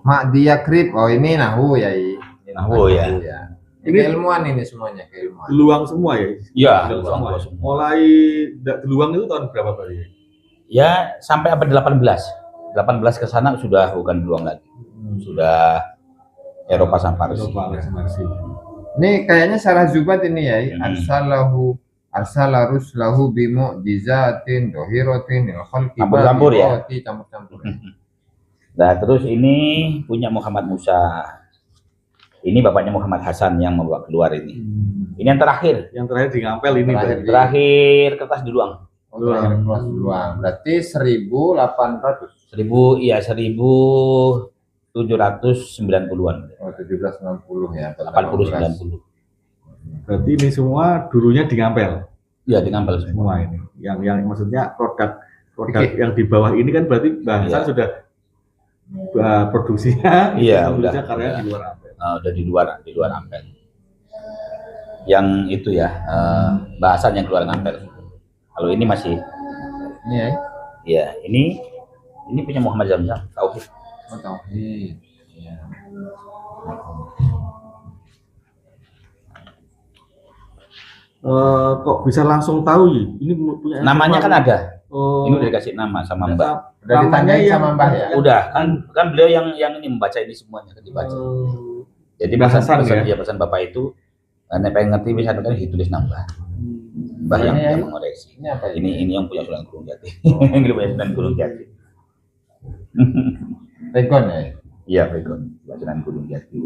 Speaker 1: Mak dia krip. Oh ini nahu ya. Ini
Speaker 2: Nahu, ya.
Speaker 1: Ini keilmuan ini semuanya keilmuan.
Speaker 3: Deluang semua ya?
Speaker 2: Iya,
Speaker 3: Deluang
Speaker 2: deluang
Speaker 3: semua. Mulai deluang itu tahun berapa Pak?
Speaker 2: Ya, sampai abad 18. 18 ke sana sudah bukan deluang lagi. Sudah Eropa sama Parsi.
Speaker 1: Ini kayaknya salah Zubat ini ya.
Speaker 2: Hmm.
Speaker 1: Arsala ruslahu bimu'jizatin dohiratin lil khalqi
Speaker 2: Campur-campur ya?
Speaker 1: Campur-campur.
Speaker 2: Nah, terus ini punya Muhammad Musa. Ini bapaknya Muhammad Hasan yang membawa keluar ini. Ini yang terakhir.
Speaker 3: Yang terakhir di Ngampel ini.
Speaker 2: Terakhir kertas deluang.
Speaker 1: Oh, terakhir kelas Luang. Berarti 1800.
Speaker 2: 1790-an.
Speaker 1: Oh, 1790 ya.
Speaker 2: 80-90.
Speaker 3: Berarti ini semua dulunya di Ngampel.
Speaker 2: Iya, di Ngampel semua.
Speaker 3: Semua ini. Yang maksudnya produk yang di bawah ini kan berarti Bang Hasan sudah produksinya.
Speaker 2: Iya,
Speaker 3: produksinya
Speaker 2: udah.
Speaker 3: karya di luar Ampel.
Speaker 2: Udah di luar Ampel. Yang itu ya, bahasan yang keluar Ampel. Kalau ini masih,
Speaker 1: Ini ya.
Speaker 2: ya ini punya Muhammad Zamzam, Tauhid.
Speaker 1: Oh, tauhid. Iya.
Speaker 3: Kok bisa langsung tahu ya? Ini punya
Speaker 2: Namanya kan ada.
Speaker 3: Oh,
Speaker 2: Ini udah dikasih nama sama Mbak.
Speaker 1: Udah ditanyain sama Mbah ya?
Speaker 2: Udah kan beliau yang ini membaca ini semuanya kan dibaca. Jadi
Speaker 3: Bahasan
Speaker 2: pesan Bapak itu pengen ngerti bisa kan ditulis nambah. Mbah yang mengoreksi.
Speaker 1: Ini apa
Speaker 2: Ini yang punya Sunan Gunung Jati. Yang punya Sunan Gunung Jati.
Speaker 1: Regon ya?
Speaker 2: Iya, Regon. Sunan Gunung Jati.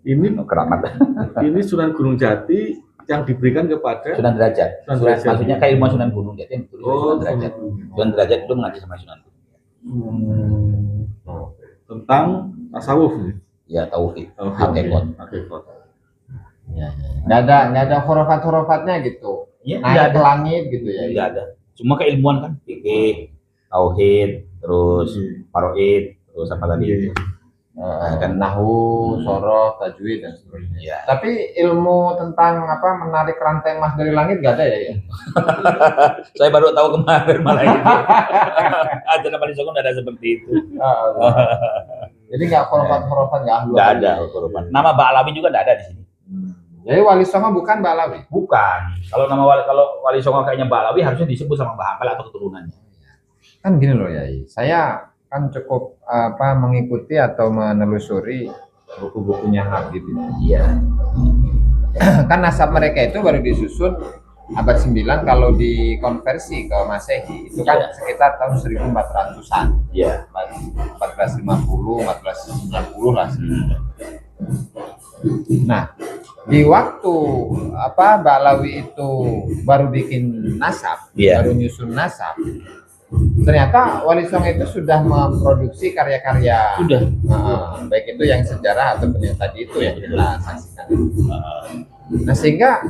Speaker 3: ini
Speaker 2: Keramat.
Speaker 3: ini Sunan Gunung Jati yang diberikan kepada
Speaker 2: Sunan Derajat.
Speaker 3: Sunan Derajat.
Speaker 2: Maksudnya kayak ilmu Sunan Gunung Jati yang ditulis Sunan Derajat. Sunan Derajat itu mengaji sama Sunan Gunung Jati.
Speaker 3: tentang tasawuf nih.
Speaker 2: Ya, tauhid,
Speaker 3: Hakikat.
Speaker 2: hakikat.
Speaker 1: Nggak ada hurufat-hurufatnya gitu.
Speaker 2: Iya,
Speaker 1: Naik ke langit gitu ya?
Speaker 2: Tidak ada. Cuma keilmuan kan, fikih, tauhid, terus paroid, terus apa tadi itu.
Speaker 1: Kan nahu, sorof, tajwid dan seterusnya.
Speaker 2: Iya.
Speaker 1: Tapi ilmu tentang apa menarik rantai emas dari langit nggak ada ya?
Speaker 2: Saya baru tahu kemarin malah itu. Ajaran Wali Songo nggak ada seperti itu.
Speaker 1: Jadi nggak hurufat nggak ahlu.
Speaker 2: Nggak ada hurufat. Nama Ba'alawi juga nggak ada di sini.
Speaker 1: Jadi Wali Songo bukan Ba'alawi.
Speaker 2: Bukan. Kalau Wali Songo kayaknya Ba'alawi harusnya disebut sama Mbah Ampel atau keturunannya.
Speaker 1: Kan gini loh Yai, saya kan cukup mengikuti atau menelusuri buku-bukunya Habib itu.
Speaker 2: Iya.
Speaker 1: Kan nasab mereka itu baru disusun abad 9 kalau dikonversi ke Masehi itu kan sekitar tahun 1400-an.
Speaker 2: Iya.
Speaker 1: 1450, 1490 lah. Nah, di waktu Ba'alawi itu baru bikin nasab, baru nyusun nasab, ternyata Wali Songo itu sudah memproduksi karya-karya.
Speaker 2: Sudah.
Speaker 1: Baik itu yang sejarah ataupun yang tadi itu yang kita saksikan. Nah sehingga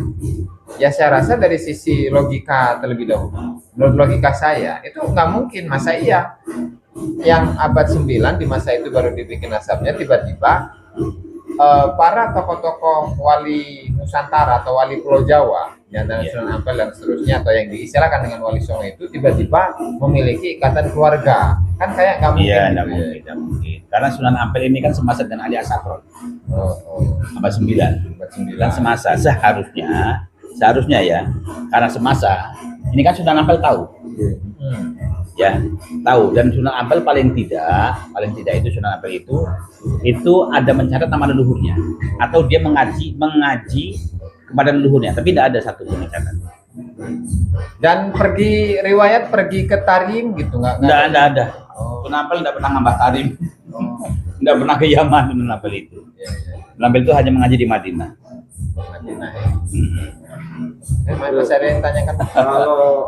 Speaker 1: ya saya rasa dari sisi logika terlebih dahulu, menurut logika saya itu nggak mungkin masa iya yang abad 9 di masa itu baru dibikin nasabnya tiba-tiba para tokoh-tokoh wali Nusantara atau wali Pulau Jawa yang antara Sunan Ampel dan seterusnya atau yang diistilahkan dengan Wali Songo itu tiba-tiba memiliki ikatan keluarga, kan kayak nggak mungkin.
Speaker 2: Iya,
Speaker 1: gitu,
Speaker 2: nggak mungkin. Karena Sunan Ampel ini kan semasa dengan Ali Asafron. Abad 9. Dan semasa seharusnya ya, karena semasa ini kan Sunan Ampel tahu. Ya, tahu. Dan Sunan Ampel paling tidak itu Sunan Ampel itu ada mencatat nama leluhurnya atau dia mengaji kepada leluhurnya, tapi tidak ada satu pun mencatat.
Speaker 1: Dan riwayat pergi ke Tarim gitu nggak
Speaker 2: ada. Sunan Ampel tidak pernah ngambah Tarim, tidak pernah ke Yaman. Sunan Ampel itu, Sunan Ampel itu hanya mengaji di Madinah.
Speaker 1: Mas ada yang tanyakan?
Speaker 3: Kalau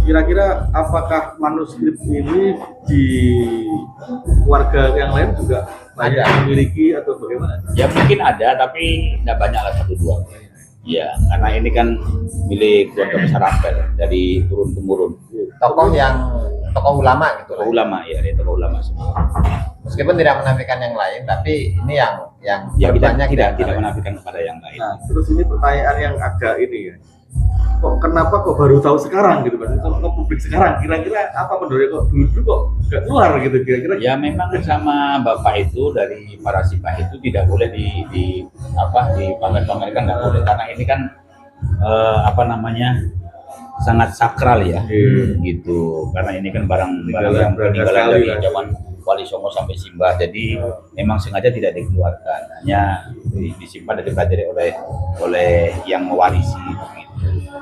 Speaker 3: kira-kira apakah manuskrip ini di warga yang lain juga banyak memiliki atau bagaimana?
Speaker 2: Ya mungkin ada, tapi tidak banyak lah, 1-2. Ya, karena ini kan milik keluarga besar Ampel dari turun temurun.
Speaker 1: Tokoh ulama gitu.
Speaker 2: Tokoh ulama ya, tokoh ulama semua.
Speaker 1: Meskipun tidak menafikan yang lain, tapi ini yang
Speaker 2: kita
Speaker 1: banyak
Speaker 2: tidak menafikan kepada yang lain.
Speaker 3: Nah, terus ini pertanyaan yang agak ini ya. kenapa kok baru tahu sekarang gitu Mas? Kok ke publik sekarang? Kira-kira apa menurutnya kok dulu kok nggak keluar gitu kira-kira?
Speaker 2: Ya memang sama Bapak itu dari para sipah itu tidak boleh dipamer-pamerkan, nggak boleh, karena ini kan sangat sakral ya, gitu. Karena ini kan barang yang peninggalan dari zaman Wali Songo sampai Simbah, jadi memang sengaja tidak dikeluarkan, hanya disimpan dan dipelajari oleh yang mewarisi. Gitu.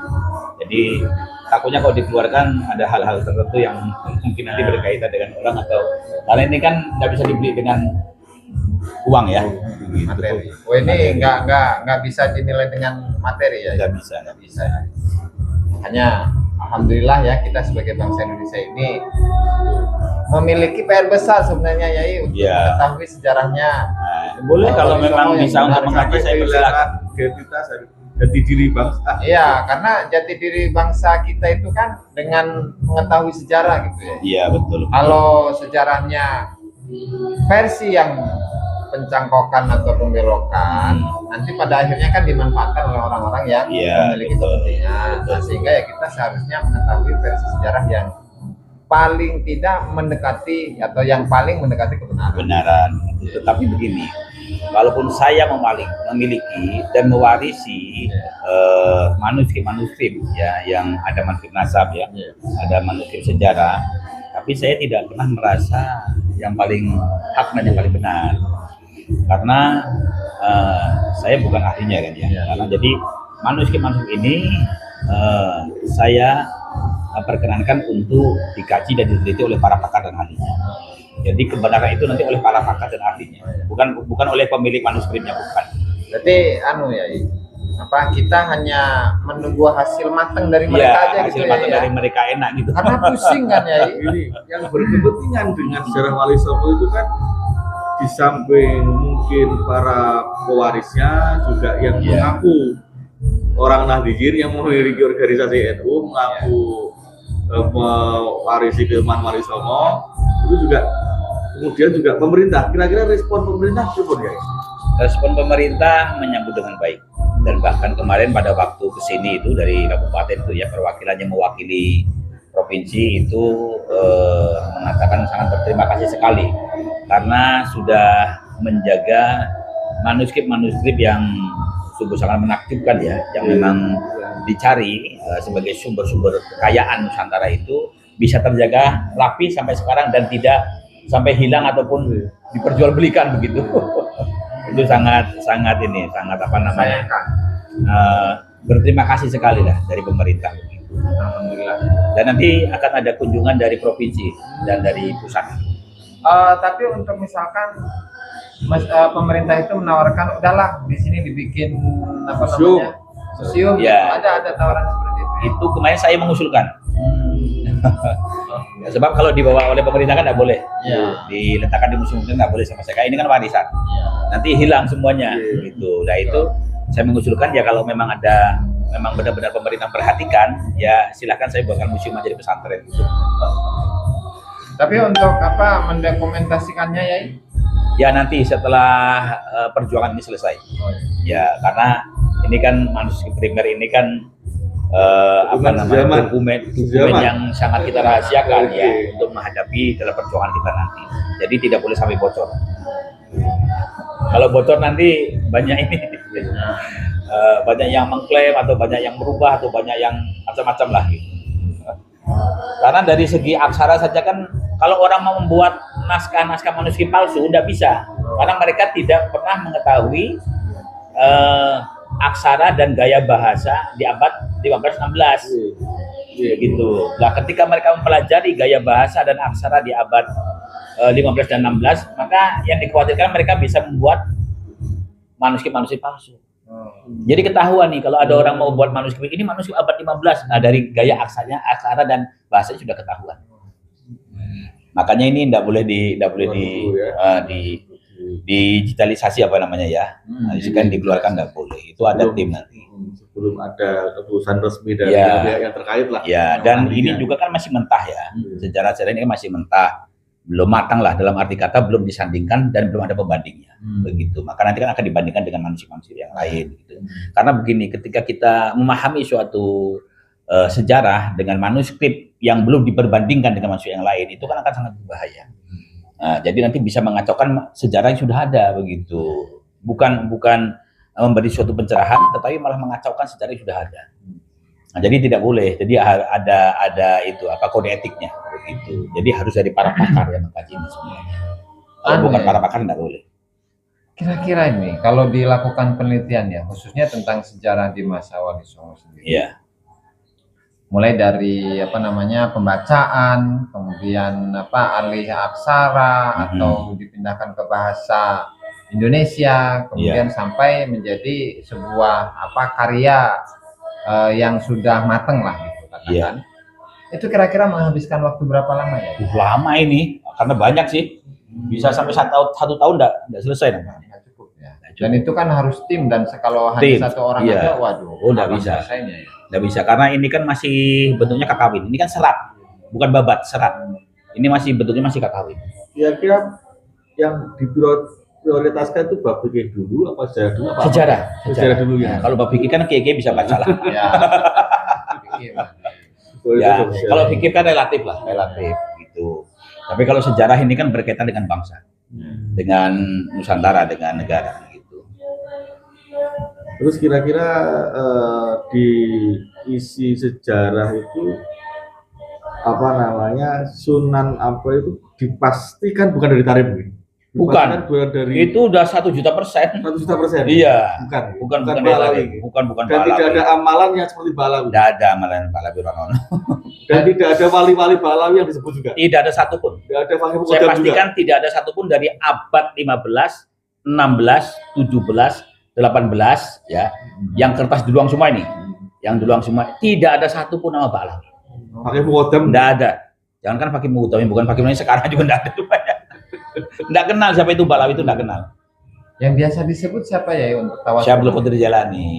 Speaker 2: Jadi takutnya kalau dikeluarkan ada hal-hal tertentu yang mungkin nanti berkaitan dengan orang, atau karena ini kan nggak bisa dibeli dengan uang ya. Gitu.
Speaker 1: Materi. Oh ini nggak bisa dinilai dengan materi ya?
Speaker 2: Nggak bisa.
Speaker 1: Hanya alhamdulillah ya, kita sebagai bangsa Indonesia ini memiliki PR besar sebenarnya ya, untuk mengetahui sejarahnya.
Speaker 2: Boleh kalau memang bisa untuk mengaji, saya persilakan.
Speaker 3: Identitas jati diri bangsa.
Speaker 1: Iya, karena jati diri bangsa kita itu kan dengan mengetahui sejarah gitu ya.
Speaker 2: Iya betul.
Speaker 1: Kalau sejarahnya versi yang pencangkokan atau pembelokan, nanti pada akhirnya kan dimanfaatkan oleh orang-orang yang memiliki kepentingan. Nah, sehingga ya kita seharusnya mengetahui versi sejarah yang paling tidak mendekati atau yang paling mendekati kebenaran.
Speaker 2: Tetapi begini, walaupun saya memiliki dan mewarisi manuskrip ya, yang ada manuskrip nasab ya, ada manuskrip sejarah, tapi saya tidak pernah merasa yang paling hak dan yang paling benar, karena saya bukan ahlinya kan ya. Karena jadi manuskrip ini saya perkenankan untuk dikaji dan diteliti oleh para pakar dan ahlinya. Jadi kebenaran itu nanti oleh para pakar dan ahlinya, bukan oleh pemilik manuskripnya, bukan.
Speaker 1: Berarti kita hanya menunggu hasil matang dari mereka aja
Speaker 2: hasil
Speaker 1: gitu
Speaker 2: matang
Speaker 1: ya.
Speaker 2: Dari mereka enak gitu.
Speaker 1: Karena pusing kan ya.
Speaker 3: Ini yang berkepentingan dengan sejarah Wali Songo itu kan di samping mungkin para pewarisnya juga yang mengaku orang Nahdliyin yang memiliki organisasi NU, mengaku mewarisi keilmuan Wali Songo, itu juga kemudian juga pemerintah. Kira-kira respon pemerintah seperti apa?
Speaker 2: Respon pemerintah menyambut dengan baik, dan bahkan kemarin pada waktu kesini itu dari kabupaten itu ya, perwakilan yang mewakili provinsi itu mengatakan sangat berterima kasih sekali karena sudah menjaga manuskrip yang sungguh sangat menakjubkan ya, yang memang dicari sebagai sumber-sumber kekayaan Nusantara itu bisa terjaga rapi sampai sekarang dan tidak sampai hilang ataupun diperjualbelikan begitu. Itu sangat berterima kasih sekali lah dari pemerintah.
Speaker 1: Alhamdulillah.
Speaker 2: Dan nanti akan ada kunjungan dari provinsi dan dari pusat.
Speaker 1: Tapi untuk misalkan pemerintah itu menawarkan, udahlah di sini dibikin museum,
Speaker 2: ya.
Speaker 1: Ada tawaran seperti itu.
Speaker 2: Itu kemarin saya mengusulkan. Ya, sebab kalau dibawa oleh pemerintah kan nggak boleh, diletakkan di museum nggak boleh sama sekali. Ini kan warisan, nanti hilang semuanya, gitu. Nah itu saya mengusulkan ya, kalau memang benar-benar pemerintah perhatikan, ya silahkan saya buatkan museum menjadi pesantren. Gitu.
Speaker 1: Tapi untuk mendokumentasikannya ya?
Speaker 2: Ya nanti setelah perjuangan ini selesai. Ya karena ini kan manuskrip primer ini kan dokumen yang sangat kita rahasiakan ya, untuk menghadapi dalam perjuangan kita nanti. Jadi tidak boleh sampai bocor. Kalau bocor nanti banyak ini, banyak yang mengklaim atau banyak yang berubah atau banyak yang macam-macam lah. Gitu. Karena dari segi aksara saja kan, kalau orang mau membuat naskah manuskrip palsu udah bisa, karena mereka tidak pernah mengetahui aksara dan gaya bahasa di abad 15-16 gitu. Nah, ketika mereka mempelajari gaya bahasa dan aksara di abad 15 dan 16, maka yang dikhawatirkan mereka bisa membuat manuskrip palsu. Jadi ketahuan nih, kalau ada orang mau buat manuskrip ini manuskrip abad 15, nah dari gaya aksara dan bahasanya sudah ketahuan. Makanya ini tidak boleh digitalisasi kan dikeluarkan nggak boleh. Itu ada tim nanti.
Speaker 3: Sebelum ada keputusan resmi dari pihak yang terkait lah.
Speaker 2: Ya, dan ini juga kan masih mentah ya. Sejarah ini kan masih mentah. belum matang lah, dalam arti kata belum disandingkan dan belum ada pembandingnya. Begitu. Maka nanti kan akan dibandingkan dengan manusia-manusia yang lain gitu. Karena begini, ketika kita memahami suatu sejarah dengan manuskrip yang belum diperbandingkan dengan manusia yang lain, itu kan akan sangat berbahaya. Nah, jadi nanti bisa mengacaukan sejarah yang sudah ada begitu. Bukan memberi suatu pencerahan, tetapi malah mengacaukan sejarah yang sudah ada. Nah, jadi tidak boleh. Jadi ada itu kode etiknya begitu. Jadi harus dari para pakar yang mengkaji ini sebenarnya. Kalau bukan para pakar tidak boleh.
Speaker 1: Kira-kira ini kalau dilakukan penelitian ya, khususnya tentang sejarah di masa Wali Songo sendiri.
Speaker 2: Iya.
Speaker 1: Mulai dari pembacaan, kemudian alih aksara atau dipindahkan ke bahasa Indonesia, kemudian sampai menjadi sebuah karya yang sudah mateng lah gitu katakan. Itu kira-kira menghabiskan waktu berapa lama ya?
Speaker 2: Lama ini, karena banyak sih. Bisa sampai satu tahun enggak selesai.
Speaker 1: Nggak cukup ya. Dan itu kan harus tim, dan kalau hanya satu orang aja, waduh.
Speaker 2: Enggak bisa. Enggak bisa, karena ini kan masih bentuknya kakawin. Ini kan serat, bukan babat, serat. Ini masih bentuknya masih kakawin.
Speaker 3: Kira-kira yang diprioritaskan itu bab fikih dulu apa sejarah dulu? Sejarah dulu ya.
Speaker 2: Kalau bab fikih kan kiai bisa baca lah.
Speaker 1: Ya.
Speaker 2: Kalau fikih kan relatif gitu. Tapi kalau sejarah ini kan berkaitan dengan bangsa, dengan Nusantara, dengan negara gitu.
Speaker 3: Terus kira-kira di isi sejarah itu Sunan Ampel itu dipastikan bukan dari Tarif.
Speaker 2: Bukan dari itu udah 1.000.000%.
Speaker 3: 1.000.000%.
Speaker 2: Iya.
Speaker 3: Bukan
Speaker 2: Balawi. Bukan
Speaker 3: Dan
Speaker 2: Balawi.
Speaker 3: tidak ada amalan yang seperti Balawi.
Speaker 2: Tidak ada amalan Balawi Ronono.
Speaker 3: Dan tidak ada wali-wali Balawi yang disebut juga.
Speaker 2: Tidak ada satupun.
Speaker 3: Tidak ada
Speaker 2: Saya pastikan juga. Tidak ada satupun dari abad 15, 16, 17, 18 ya. Yang kertas duluang semua ini. Yang duluang semua tidak ada satupun nama Balawi.
Speaker 3: Pakai Mukodam.
Speaker 2: Tidak ada. Jangan kan pakai Mukodam, bukan pakai Mukodam, sekarang juga tidak ada rupanya. Tidak kenal siapa itu Balawi, itu tidak kenal.
Speaker 1: Yang biasa disebut siapa ya untuk tawasul?
Speaker 2: Syaikhul Qadir Jalani.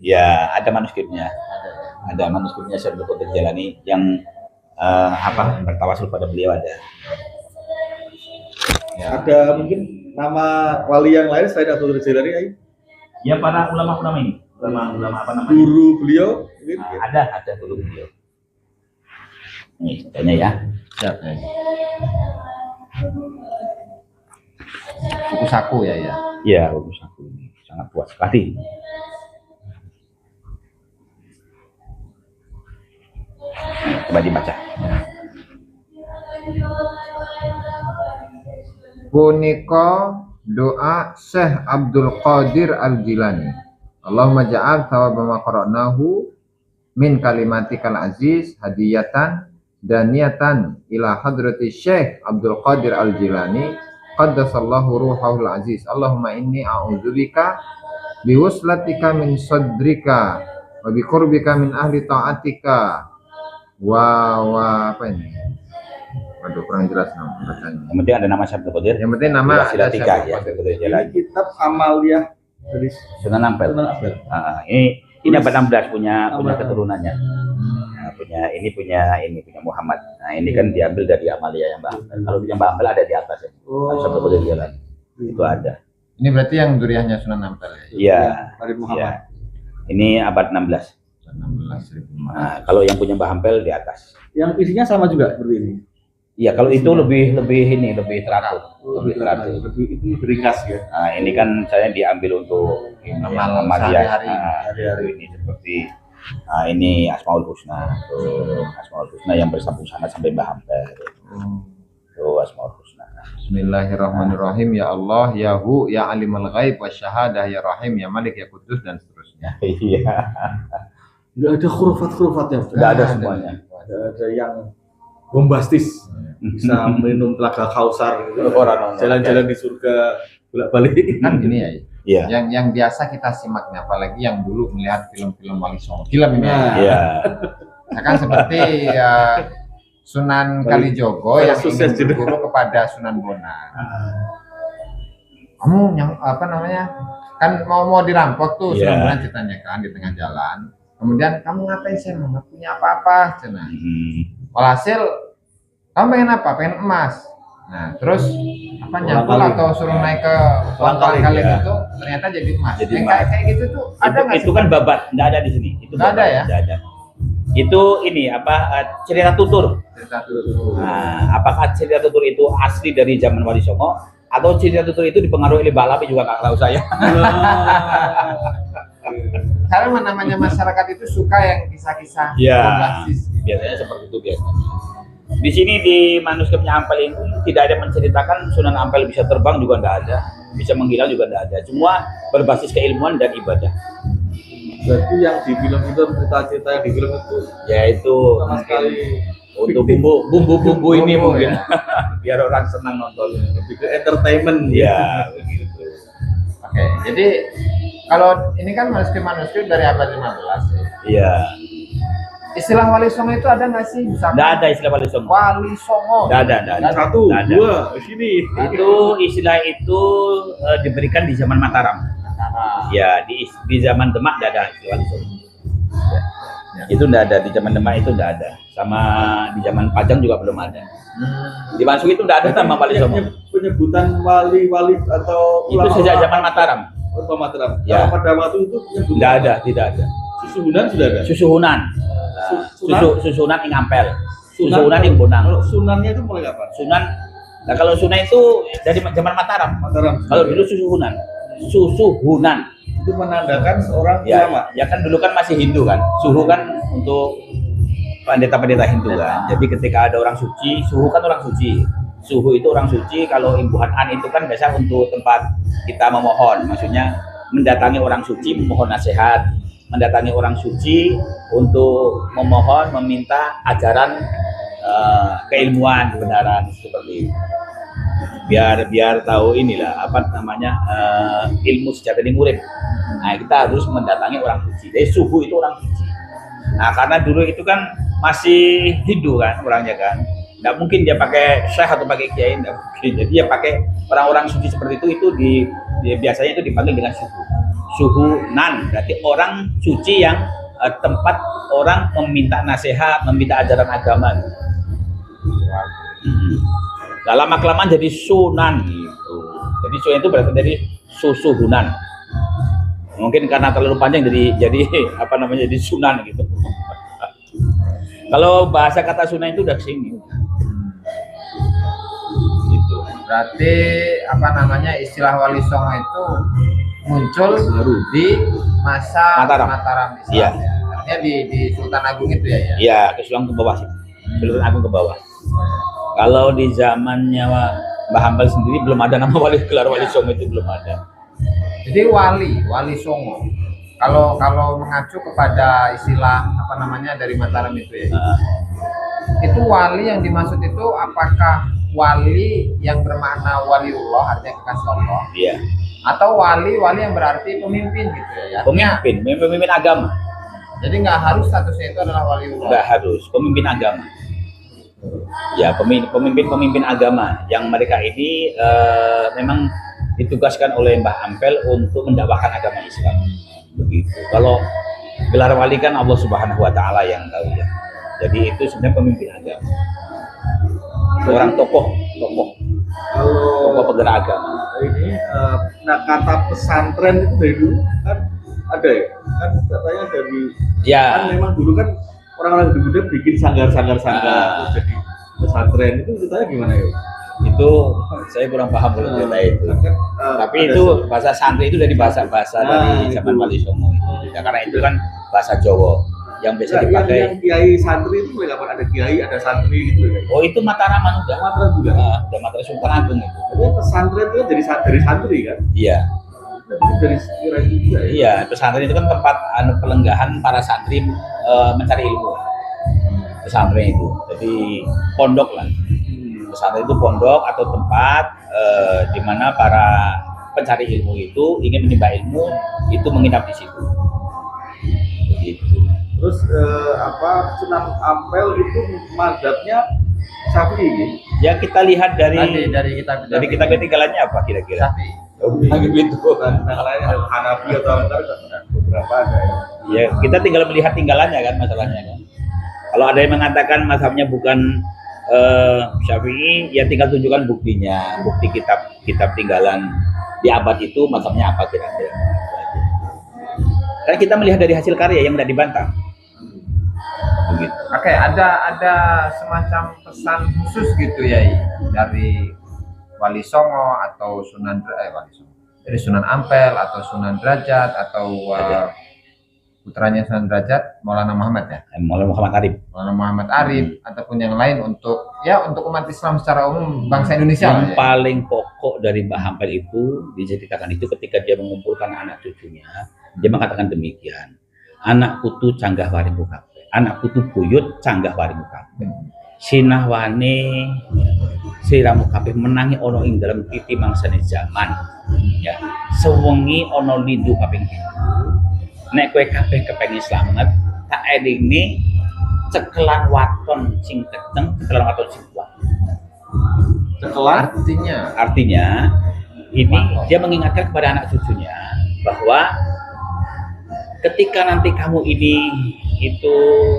Speaker 2: Ya, ada manuskripnya. Ada manuskripnya Syaikhul Qadir Jalani yang bertawasul pada beliau ada.
Speaker 3: Ya. Ada mungkin nama wali yang lain selain Abdul Qadir Jalani ya?
Speaker 2: Ya, para ulama-ulama ini. Ulama apa namanya?
Speaker 3: Guru beliau?
Speaker 2: Ada guru beliau. Ini contohnya ya.
Speaker 1: Siap ya. Buku saku ya.
Speaker 2: Iya, buku saku ini sangat puas sekali. Coba dibaca.
Speaker 1: Punika doa Syekh Abdul Qadir Al-Jilani. Allahumma ja'al thawaba ma qara'nahu min kalimatikal aziz hadiyatan daniyatan ila hadrati Syekh Abdul Qadir Al-Jilani qaddasallahu ruhahul aziz. Allahumma inni a'udzubika biwuslatika min sadrika wa biqurbika min ahli ta'atika apa ini? Waduh, kurang jelas bacanya.
Speaker 2: Yang penting ada nama Syekh Qadir.
Speaker 1: Yang penting nama ada
Speaker 2: Syekh Qadir
Speaker 3: Ini kitab Amaliyah dari
Speaker 2: Sunan Ampel. Ini abad 16 punya keturunannya. Punya Muhammad. Nah, ini kan diambil dari Amalia yang Mbak Ampel. Kalau yang Mbak Ampel ada di atas ya. Syekh Qadir Jalani. Itu ada.
Speaker 1: Ini berarti yang duriahnya Sunan Ampel ya?
Speaker 2: Iya.
Speaker 3: Muhammad.
Speaker 2: Ya. Ini abad 16.
Speaker 1: 16.000.
Speaker 2: Nah, kalau yang punya Mbah Ampel di atas.
Speaker 3: Yang isinya sama juga seperti ini.
Speaker 2: Iya, kalau itu lebih teratur.
Speaker 3: Lebih ringkas ya.
Speaker 2: Nah, ini kan saya diambil untuk
Speaker 1: Amal
Speaker 2: sehari-hari.
Speaker 3: Sehari-hari.
Speaker 2: Ini seperti ini Asmaul Husna. Asmaul Husna yang bersambung sana sampai Mbah Ampel. Tuh Asmaul Husna.
Speaker 1: Bismillahirrahmanirrahim. Ya Allah, ya Hu, ya Alimul Ghaib wa Syahadah, ya Rahim, ya Malik, ya Kudus, dan seterusnya.
Speaker 2: Iya.
Speaker 3: Nggak ada hurufat-hurufatnya.
Speaker 2: Nggak ada semuanya.
Speaker 3: Nggak ada yang bombastis. Bisa minum telaga Kausar gitu. Jalan-jalan di surga bolak-balik.
Speaker 1: Kan gini ya.
Speaker 2: Iya.
Speaker 1: Yang biasa kita simaknya, apalagi yang dulu melihat film-film Wali Songo. Film ini.
Speaker 2: Iya.
Speaker 1: Kan seperti Sunan Kalijogo yang ingin berguru kepada Sunan Bonang. Kamu yang kan mau dirampok tuh Sunan Bonang ditanyakan di tengah jalan. Kemudian kamu ngapain, saya nggak punya apa-apa, cina. Walhasil kamu pengen apa? Pengen emas. Nah, terus apa nyangkul
Speaker 3: Kolang-kaling.
Speaker 1: atau suruh naik ke
Speaker 3: Kolang-kaling,
Speaker 1: kolang-kaling
Speaker 2: ya.
Speaker 1: itu ternyata jadi emas.
Speaker 2: Jadi
Speaker 1: Yang
Speaker 2: emas.
Speaker 1: kayak gitu tuh ada nggak
Speaker 2: Itu
Speaker 1: sih?
Speaker 2: kan babat, nggak ada di sini. Itu
Speaker 1: Nggak ada
Speaker 2: babat,
Speaker 1: ya?
Speaker 2: nggak ada. Itu ini apa cerita tutur.
Speaker 1: Cerita dulu.
Speaker 2: Nah, apakah cerita tutur itu asli dari zaman Wali Songo atau cerita tutur itu dipengaruhi oleh Balapi juga nggak tahu saya.
Speaker 1: Karena namanya masyarakat itu suka yang kisah-kisah
Speaker 2: Ya,
Speaker 1: bombastis.
Speaker 2: biasanya seperti itu biasanya. Di sini di manuskripnya Ampel ini tidak ada menceritakan Sunan Ampel bisa terbang juga tidak ada, bisa menghilang juga tidak ada. Semua berbasis keilmuan dan ibadah.
Speaker 3: Berarti yang di film itu cerita-cerita yang di film itu
Speaker 2: Yaitu
Speaker 3: sama
Speaker 2: mungkin
Speaker 3: sekali
Speaker 2: untuk bumbu-bumbu ini
Speaker 1: Bumbu,
Speaker 2: mungkin
Speaker 1: ya.
Speaker 2: biar orang senang nonton.
Speaker 3: lebih ke entertainment
Speaker 2: Ya, begitu.
Speaker 1: Oke, jadi kalau ini kan manuskrip dari abad 15 ya.
Speaker 2: Iya.
Speaker 1: Istilah Wali Songo itu ada nggak sih? Misalkan
Speaker 2: Tidak ada istilah Wali Songo.
Speaker 1: Wali Songo.
Speaker 2: Tidak ada.
Speaker 3: satu
Speaker 2: Nggak ada.
Speaker 3: dua di sini
Speaker 2: Itu istilah itu diberikan di zaman Mataram.
Speaker 1: Nah,
Speaker 2: Ya, di zaman Demak tidak ada istilah Wali Songo.
Speaker 1: Ya.
Speaker 2: Itu tidak ada di zaman Demak, itu tidak ada. Sama di zaman Pajang juga belum ada. Di Mansuk itu tidak ada nama Wali Songo.
Speaker 3: penyebutan wali-wali atau
Speaker 2: Itu sejak zaman Mataram.
Speaker 3: atau Mataram.
Speaker 2: Ya.
Speaker 3: Kalau pada waktu itu penyebutan
Speaker 2: Tidak ada, tidak ada.
Speaker 3: Susuhunan sudah ada.
Speaker 2: Susuhunan.
Speaker 3: Sunan?
Speaker 2: Susuhunan ing Ampel.
Speaker 3: Sunan-
Speaker 2: Susuhunan ing Bonang.
Speaker 3: Kalau sunannya itu mulai kapan?
Speaker 2: Sunan. Nah, kalau Sunan itu dari zaman Mataram.
Speaker 3: Mataram.
Speaker 2: Kalau dulu Susuhunan. Susuhunan.
Speaker 3: itu menandakan seorang
Speaker 2: Ya,
Speaker 3: ulama.
Speaker 2: ya kan dulu kan masih Hindu kan. Suhu kan untuk pendeta-pendeta Hindu kan. Jadi ketika ada orang suci, suhu kan orang suci. Suhu itu orang suci. Kalau imbuhan an itu kan biasa untuk tempat kita memohon. Maksudnya mendatangi orang suci memohon nasihat, mendatangi orang suci untuk memohon meminta ajaran keilmuan kebenaran seperti itu. Biar tahu inilah apa namanya ilmu sejati murid. Nah, kita harus mendatangi orang suci. Jadi suhu itu orang suci. Nah, karena dulu itu kan masih Hindu kan orangnya kan. Nggak mungkin dia pakai syekh atau pakai kiai, nggak mungkin. Jadi dia pakai orang-orang suci seperti itu biasanya itu dipanggil dengan suhu. Suhunan berarti orang suci yang tempat orang meminta nasihat, meminta ajaran agama. Lama kelamaan jadi sunan gitu. Jadi sunan itu berarti dari susuhunan. Mungkin karena terlalu panjang jadi apa namanya jadi sunan gitu. Kalau bahasa kata sunan itu udah kesini. Gitu.
Speaker 1: berarti apa namanya istilah Wali Songo itu muncul di masa
Speaker 2: Mataram.
Speaker 1: Islam.
Speaker 2: Iya.
Speaker 1: Ya. Artinya di Sultan Agung itu ya.
Speaker 2: Iya, ke Sultan ke bawah sih. Sultan Agung ke bawah. Kalau di zamannya Mbah Hambal sendiri belum ada nama gelar Wali Songo itu belum ada.
Speaker 1: Jadi Wali Songo. Kalau mengacu kepada istilah apa namanya dari Mataram itu ya. Itu wali yang dimaksud itu apakah wali yang bermakna waliullah artinya kekasih Allah
Speaker 2: Iya.
Speaker 1: atau wali yang berarti pemimpin gitu ya.
Speaker 2: Pemimpin agama.
Speaker 1: Jadi nggak harus statusnya itu adalah waliullah.
Speaker 2: Enggak harus pemimpin agama. Ya, pemimpin agama yang mereka ini memang ditugaskan oleh Mbah Ampel untuk mendakwahkan agama Islam. Begitu. Kalau gelar wali kan Allah Subhanahu wa taala yang tahu ya. Jadi itu sebenarnya pemimpin agama. Seorang tokoh
Speaker 3: Kalau
Speaker 2: penggerak agama.
Speaker 3: ini nah kata pesantren itu dari dulu kan ada ya, kan katanya dari kan
Speaker 2: Ya,
Speaker 3: memang dulu kan orang-orang Hindu bikin sanggar-sanggar terus jadi pesantren itu ceritanya gimana ya?
Speaker 2: itu saya kurang paham kalau cerita itu. Tapi
Speaker 3: ada
Speaker 2: itu bahasa santri itu dari bahasa dari zaman
Speaker 3: itu.
Speaker 2: Wali Songo itu. Ya, karena itu kan bahasa Jawa yang biasa
Speaker 3: yang
Speaker 2: dipakai.
Speaker 3: kiai santri itu mulai kapan ada kiai ada santri gitu ya?
Speaker 2: Oh, itu Mataraman udah.
Speaker 3: Mataram juga.
Speaker 2: Udah Mataram Sultan Agung itu.
Speaker 3: Jadi pesantren itu kan dari santri kan?
Speaker 2: Iya.
Speaker 3: Jadi dari sekira itu juga ya.
Speaker 2: Iya, pesantren itu kan tempat pelenggahan para santri mencari ilmu. Pesantren itu. Jadi pondok lah. Pesantren itu pondok atau tempat di mana para pencari ilmu itu ingin menimba ilmu itu menginap di situ. Begitu.
Speaker 3: Terus Sunan Ampel itu mazhabnya Syafi'i gitu.
Speaker 2: Ya kita lihat dari
Speaker 1: Kitab
Speaker 2: ketinggalannya apa kira-kira?
Speaker 1: Syafi'i.
Speaker 2: Begitu.
Speaker 3: Dan yang lainnya ada Hanafi atau apa beberapa ada ya.
Speaker 2: Ya kita tinggal melihat tinggalannya kan masalahnya kan. Kalau ada yang mengatakan mazhabnya bukan Syafi'i ya tinggal tunjukkan buktinya, bukti kitab tinggalan di abad itu mazhabnya apa kira-kira. Karena kita melihat dari hasil karya yang tidak dibantah. Begitu.
Speaker 1: Oke, ada semacam pesan khusus gitu ya dari Wali Songo atau dari Sunan Ampel atau Sunan Derajat atau putranya Sunan Derajat, Maulana Muhammad ya,
Speaker 2: Maulana Muhammad Arif.
Speaker 1: Maulana Muhammad Arif ataupun yang lain untuk umat Islam secara umum bangsa Indonesia.
Speaker 2: Yang paling pokok dari Mbah Ampel itu diceritakan itu ketika dia mengumpulkan anak cucunya, dia mengatakan demikian, anak putu canggah waring kabeh, anak putu buyut canggah waring kabeh, sinahwane siramu kabeh menangi ono ing dalam titi mangsane zaman, ya sewengi ono lindu kaping pitu. Nek kowe kabeh kepengin slamet, tak elingne cekelan waton sing kenceng, cekelan waton sing kuat.
Speaker 3: Cekelan
Speaker 2: artinya ini dia mengingatkan kepada anak cucunya bahwa ketika nanti kamu ini itu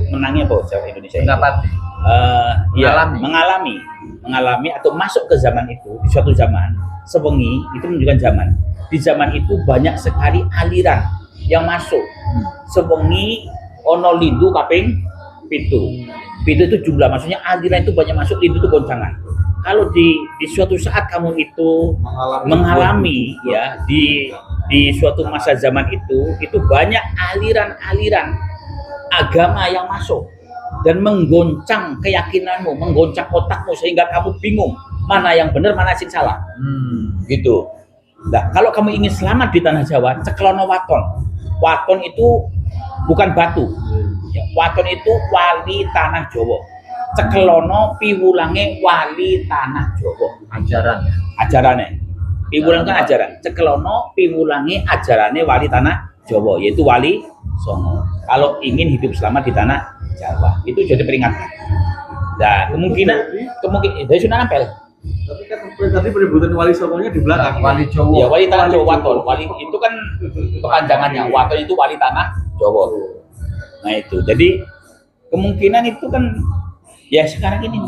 Speaker 2: menangnya bahasa Indonesia ini, mengalami atau masuk ke zaman itu, di suatu zaman sewengi itu menunjukkan zaman. Di zaman itu banyak sekali aliran yang masuk. Sewengi ono lindu kaping pitu. Pitu itu jumlah, maksudnya aliran itu banyak masuk, lindu itu goncangan. Kalau di suatu saat kamu itu mengalami ya di suatu masa zaman itu banyak aliran-aliran agama yang masuk dan menggoncang keyakinanmu, menggoncang otakmu sehingga kamu bingung mana yang benar, mana yang salah. Gitu. Nah, kalau kamu ingin selamat di tanah Jawa, ceklono waton. Waton itu bukan batu. Ya, waton itu wali tanah Jawa. Ceklono piwulange wali tanah Jawa. Ajarannya. Piwulang kan ajaran. Ceklono piwulange ajarane wali tanah Jawa, yaitu Wali Songo. Kalau ingin hidup selamat di tanah Jawa, itu jadi peringatan. Nah, kemungkinan dari Sunan Ampel.
Speaker 3: Tapi kan tadi penyebutan Wali Songonya di belakang.
Speaker 1: Wali Jawa.
Speaker 2: Ya, wali tanah Jawa waton. Wali itu kan kepanjangannya. Waton itu wali tanah Jawa. Nah, itu. Jadi kemungkinan itu kan ya sekarang ini.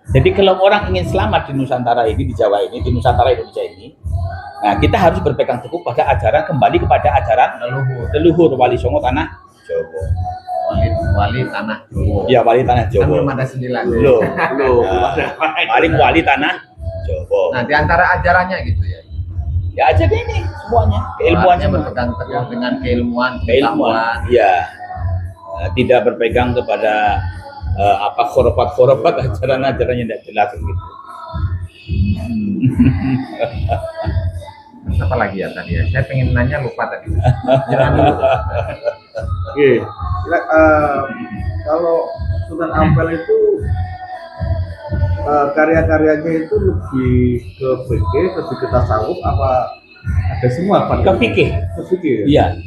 Speaker 2: Jadi kalau orang ingin selamat di Nusantara ini, di Jawa ini, di Nusantara Indonesia ini, nah kita harus berpegang teguh pada ajaran, kembali kepada ajaran leluhur Wali Songo tanah Jawa.
Speaker 1: Wali tanah Jawa.
Speaker 2: Ya, wali tanah Jawa.
Speaker 1: Kan belum ada 9.
Speaker 2: Loh. Paling wali tanah Jawa.
Speaker 1: Nah, di antara ajarannya gitu ya.
Speaker 2: Ya aja ini semuanya. Keilmuannya
Speaker 1: berpegang teguh dengan keilmuan.
Speaker 2: Ya. Tidak berpegang kepada khurafat ajaran-ajaran yang tidak jelas gitu.
Speaker 1: Apa lagi ya tadi ya? Saya pengen nanya lupa tadi. Jangan dulu.
Speaker 3: Oke. Kalau Sunan Ampel itu karya-karyanya itu lebih ke fikih, lebih ke tasawuf, apa ada semua?
Speaker 2: Ke fikih. Iya.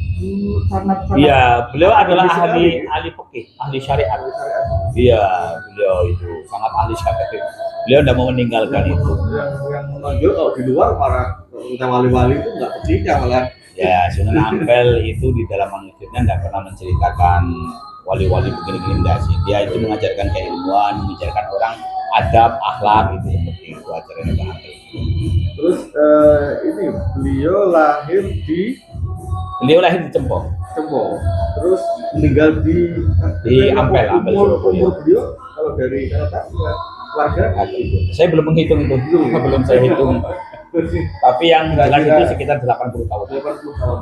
Speaker 2: Iya, beliau adalah ahli fikih, ahli syariat. Iya, beliau itu sangat ahli syariat. Beliau tidak mau meninggalkan itu.
Speaker 3: Yang menonjol kalau di luar para wali-wali itu nggak percaya malah.
Speaker 2: Ya, Sunan Ampel itu di dalam manuskripnya tidak pernah menceritakan wali-wali begini-begini enggak sih. Dia itu mengajarkan keilmuan, mengajarkan orang adab, akhlak gitu, seperti itu ajarannya Mbah Ampel.
Speaker 3: Terus ini beliau lahir di
Speaker 2: Cempong.
Speaker 3: Terus meninggal di
Speaker 2: Ampel.
Speaker 3: Umur beliau kalau dari catatan keluarga.
Speaker 2: Saya belum menghitung itu, belum saya hitung. Tapi yang jelas itu sekitar 80 tahun.
Speaker 3: 80 tahun.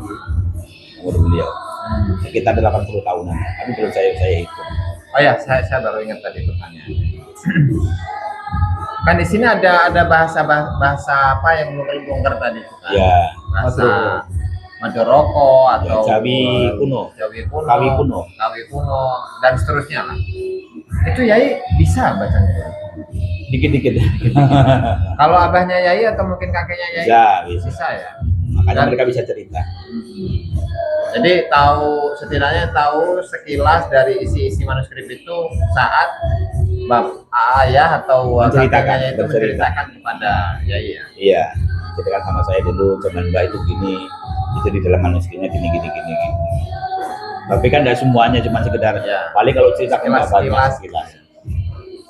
Speaker 2: Umur beliau. Sekitar 80 tahunan. Tapi belum saya hitung.
Speaker 1: Oh ya, saya baru ingat tadi pertanyaan. Kan di sini ada bahasa apa yang belum bongkar tadi kan?
Speaker 2: Ya.
Speaker 1: Bahasa Madoroko atau
Speaker 2: Jawi kuno, Kawi kuno
Speaker 1: dan seterusnya lah. Itu Yai bisa bacanya?
Speaker 2: Dikit-dikit.
Speaker 1: Kalau abahnya Yai atau mungkin kakeknya Yai? Bisa ya.
Speaker 2: Makanya mereka bisa cerita.
Speaker 1: Jadi setidaknya tahu sekilas dari isi manuskrip itu saat ayah atau kakeknya itu menceritakan kepada Yai ya.
Speaker 2: Iya, ceritakan sama saya dulu zaman Mbah itu gini, itu di dalam manuskripnya gini. Tapi kan tidak semuanya cuma sekedar.
Speaker 1: Ya.
Speaker 2: Paling kalau cerita sekilas.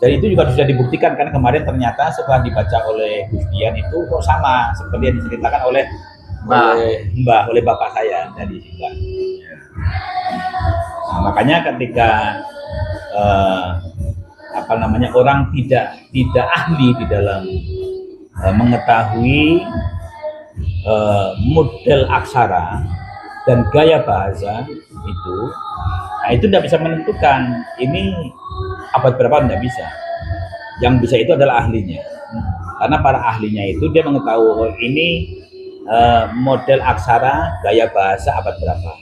Speaker 2: Dan itu juga sudah dibuktikan karena kemarin ternyata setelah dibaca oleh Gus Dian itu kok sama seperti yang diceritakan oleh oleh bapak saya tadi juga. Nah, makanya ketika orang tidak ahli di dalam mengetahui model aksara dan gaya bahasa itu, nah itu tidak bisa menentukan ini abad berapa, tidak bisa. Yang bisa itu adalah ahlinya, karena para ahlinya itu dia mengetahui oh, ini model aksara gaya bahasa abad berapa,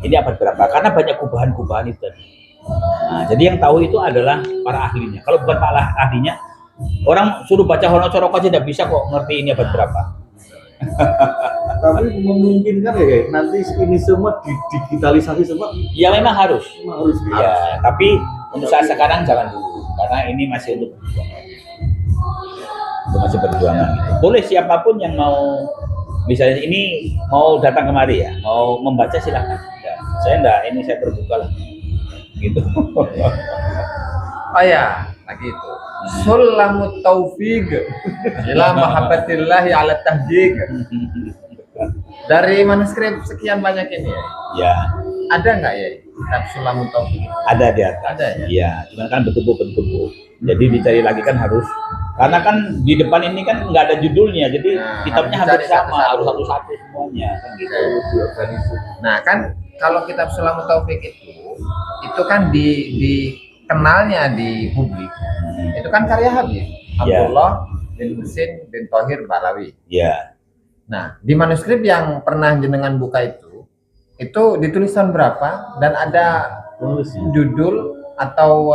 Speaker 2: ini abad berapa, karena banyak kubahan-kubahan itu. Nah, jadi yang tahu itu adalah para ahlinya. Kalau bukan para ahlinya, orang suruh baca Hono Coroko aja tidak bisa kok ngerti ini abad berapa.
Speaker 3: Tapi memungkinkan ya nanti ini semua digitalisasi semua.
Speaker 2: Ya memang harus.
Speaker 3: Ya,
Speaker 2: tapi untuk saat sekarang jangan dulu, karena ini masih untuk perjuangan. Boleh siapapun yang mau, misalnya ini mau datang kemari ya, mau membaca silahkan. Ya, saya enggak, ini saya terbuka lah. Gitu.
Speaker 1: Oh ya, lagi itu. Sulamut taufik ila mahabbatillahi ala tahjik. Dari manuskrip sekian banyak ini ya.
Speaker 2: Ya.
Speaker 1: Ada nggak ya kitab Sulamut taufik?
Speaker 2: Ada di atas.
Speaker 1: Ada ya.
Speaker 2: Iya, cuman kan bertumpuk-tumpuk. Jadi dicari lagi kan harus, karena kan di depan ini kan nggak ada judulnya, jadi kitabnya hampir sama, harus satu-satu semuanya. Kan gitu.
Speaker 1: Nah kan kalau kitab Sulamut taufik itu kan dikenalnya di publik, itu kan karya Habib Abdullah bin Husin bin Thohir Balawi.
Speaker 2: Iya.
Speaker 1: Nah di manuskrip yang pernah jenengan buka itu ditulisan berapa dan ada judul atau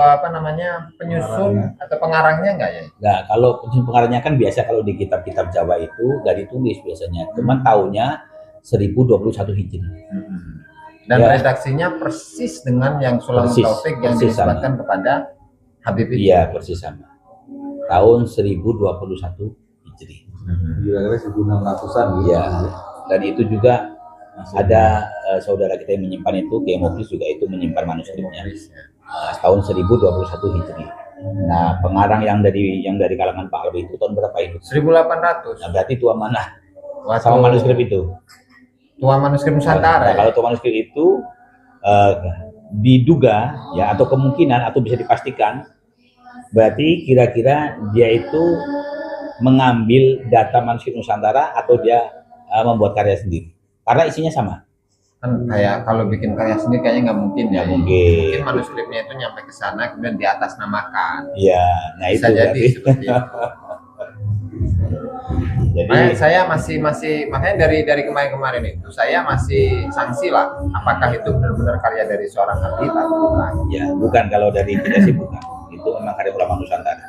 Speaker 1: penyusun atau pengarangnya enggak ya?
Speaker 2: Nah, kalau penyusun pengarangnya kan biasa kalau di kitab-kitab Jawa itu nggak ditulis biasanya, cuman tahunnya 1021 Hijri.
Speaker 1: Dan redaksinya persis dengan yang Sulamut taufik yang dinisbatkan kepada Habib itu.
Speaker 2: Iya, persis sama. Tahun 1021 Hijri.
Speaker 3: Kira-kira 1600-an gitu.
Speaker 2: Iya. Dan itu juga ada saudara kita yang menyimpan itu, Kiai Muflis juga itu menyimpan manuskripnya. Tahun 1021 Hijri. Nah, pengarang yang dari kalangan Pak Alwi itu tahun berapa itu?
Speaker 1: 1800.
Speaker 2: Nah, berarti tua mana? Sama manuskrip itu.
Speaker 1: Tua manuskrip Nusantara.
Speaker 2: Nah, kalau tua manuskrip itu diduga ya, atau kemungkinan atau bisa dipastikan, berarti kira-kira dia itu mengambil data manuskrip Nusantara atau dia membuat karya sendiri, karena isinya sama.
Speaker 1: Kan kayak kalau bikin karya sendiri kayaknya nggak mungkin ya.
Speaker 2: Mungkin
Speaker 1: manuskripnya itu nyampe ke sana kemudian di atas namakan.
Speaker 2: Iya, nah
Speaker 1: bisa
Speaker 2: itu
Speaker 1: jadi seperti itu.
Speaker 2: Jadi
Speaker 1: saya masih makanya dari kemarin itu saya masih sanksi lah apakah itu benar-benar karya dari seorang Habib atau bukan.
Speaker 2: Ya bukan, kalau dari kita sih bukan, itu memang karya ulama Nusantara.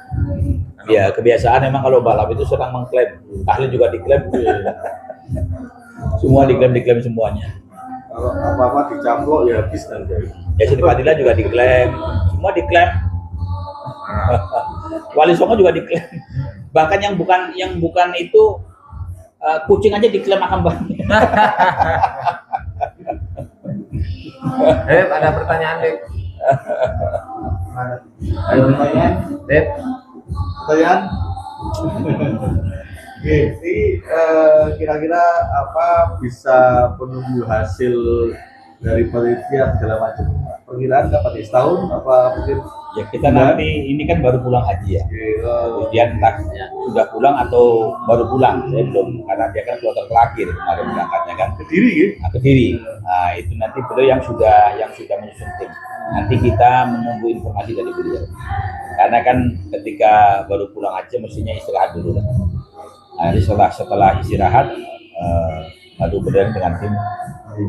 Speaker 2: Ya kebiasaan memang kalau balap itu sedang mengklaim, ahli juga diklaim, semua diklaim semuanya.
Speaker 3: Kalau apa-apa dicaplok ya habis nanti.
Speaker 2: Ya Siti Fadilah juga diklaim, semua diklaim. Wali Songo juga diklaim. Bahkan yang bukan itu kucing aja diklaim akan banyak.
Speaker 1: Ada pertanyaan, Dep?
Speaker 3: Ada pertanyaan?
Speaker 1: Dep?
Speaker 3: Pertanyaan? Oke, jadi kira-kira apa bisa menunggu hasil dari penelitian segala macam? Perkiraan dapat setahun apa mungkin?
Speaker 2: Ya kita nanti ini kan baru pulang haji ya. Kemudian entah sudah pulang atau baru pulang, saya belum, karena dia kan kloter terakhir kemarin berangkatnya kan.
Speaker 3: Kediri ya?
Speaker 2: Kediri. Nah itu nanti beliau yang sudah menyusun tim. Nanti kita menunggu informasi dari beliau. Karena kan ketika baru pulang aja mestinya istirahat dulu. Nah, setelah istirahat baru beliau dengan tim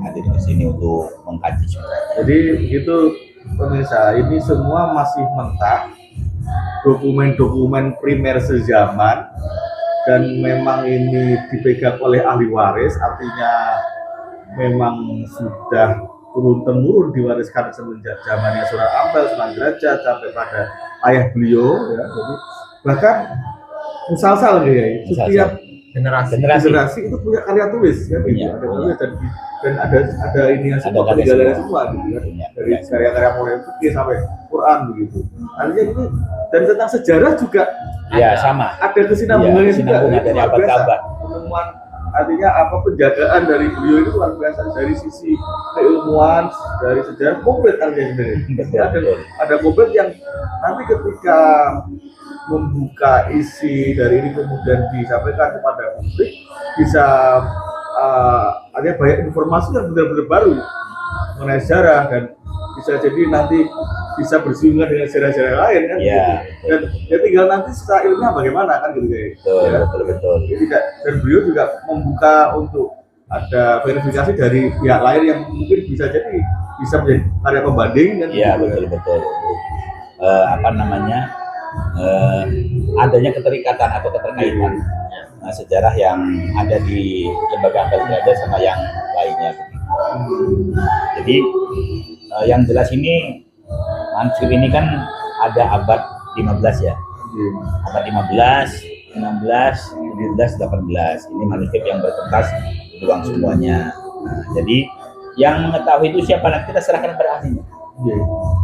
Speaker 2: hadir ke sini untuk mengkaji.
Speaker 3: Jadi itu pemirsa, ini semua masih mentah, dokumen-dokumen primer sezaman, dan memang ini dipegang oleh ahli waris, artinya memang sudah turun-temurun diwariskan semenjak zamannya Sunan Ampel, Sunan Derajat sampai pada ayah beliau. Ya. Jadi bahkan musalsal ya, generasi itu punya karya tulis ya, gitu.
Speaker 2: Iya.
Speaker 3: Ada tulis dan ada ini yang semua
Speaker 2: Ada
Speaker 3: peninggalannya
Speaker 2: semua.
Speaker 3: semua gitu kan.
Speaker 2: Iya.
Speaker 3: Dari karya-karya mulai fikih sampai Quran begitu. Artinya itu dan tentang sejarah juga
Speaker 2: Ya sama.
Speaker 3: ada kesinambungannya
Speaker 2: Iya,
Speaker 3: juga.
Speaker 2: kesinambungan
Speaker 3: Itu
Speaker 2: dari
Speaker 3: luar
Speaker 2: abad ke
Speaker 3: biasa.
Speaker 2: abad.
Speaker 3: Penemuan artinya apa penjagaan dari beliau itu luar biasa dari sisi keilmuan, dari sejarah komplit artinya sebenarnya.
Speaker 2: Betul.
Speaker 3: Ada komplit yang nanti ketika membuka isi dari ini kemudian disampaikan kepada publik bisa ada banyak informasi yang benar-benar baru mengenai sejarah dan bisa jadi nanti bisa bersinggungan dengan sejarah-sejarah lain kan
Speaker 2: Iya.
Speaker 3: gitu. Dan ya tinggal nanti secara ilmiah bagaimana kan gitu kayak
Speaker 2: Betul,
Speaker 3: ya.
Speaker 2: betul.
Speaker 3: Jadi dan beliau juga membuka untuk ada verifikasi dari pihak lain yang mungkin bisa jadi bisa menjadi karya pembanding kan
Speaker 2: Iya,
Speaker 3: gitu.
Speaker 2: betul. Apa namanya? Adanya keterikatan atau keterkaitan sejarah yang ada di lembaga Ampel Derajat sama yang lainnya. Jadi yang jelas ini manuskrip ini kan ada abad 15 ya. Abad 15, 16, 17, 18. Ini manuskrip yang berkertas ruang semuanya. Nah, jadi yang mengetahui itu siapa, nanti kita serahkan kepada ahlinya.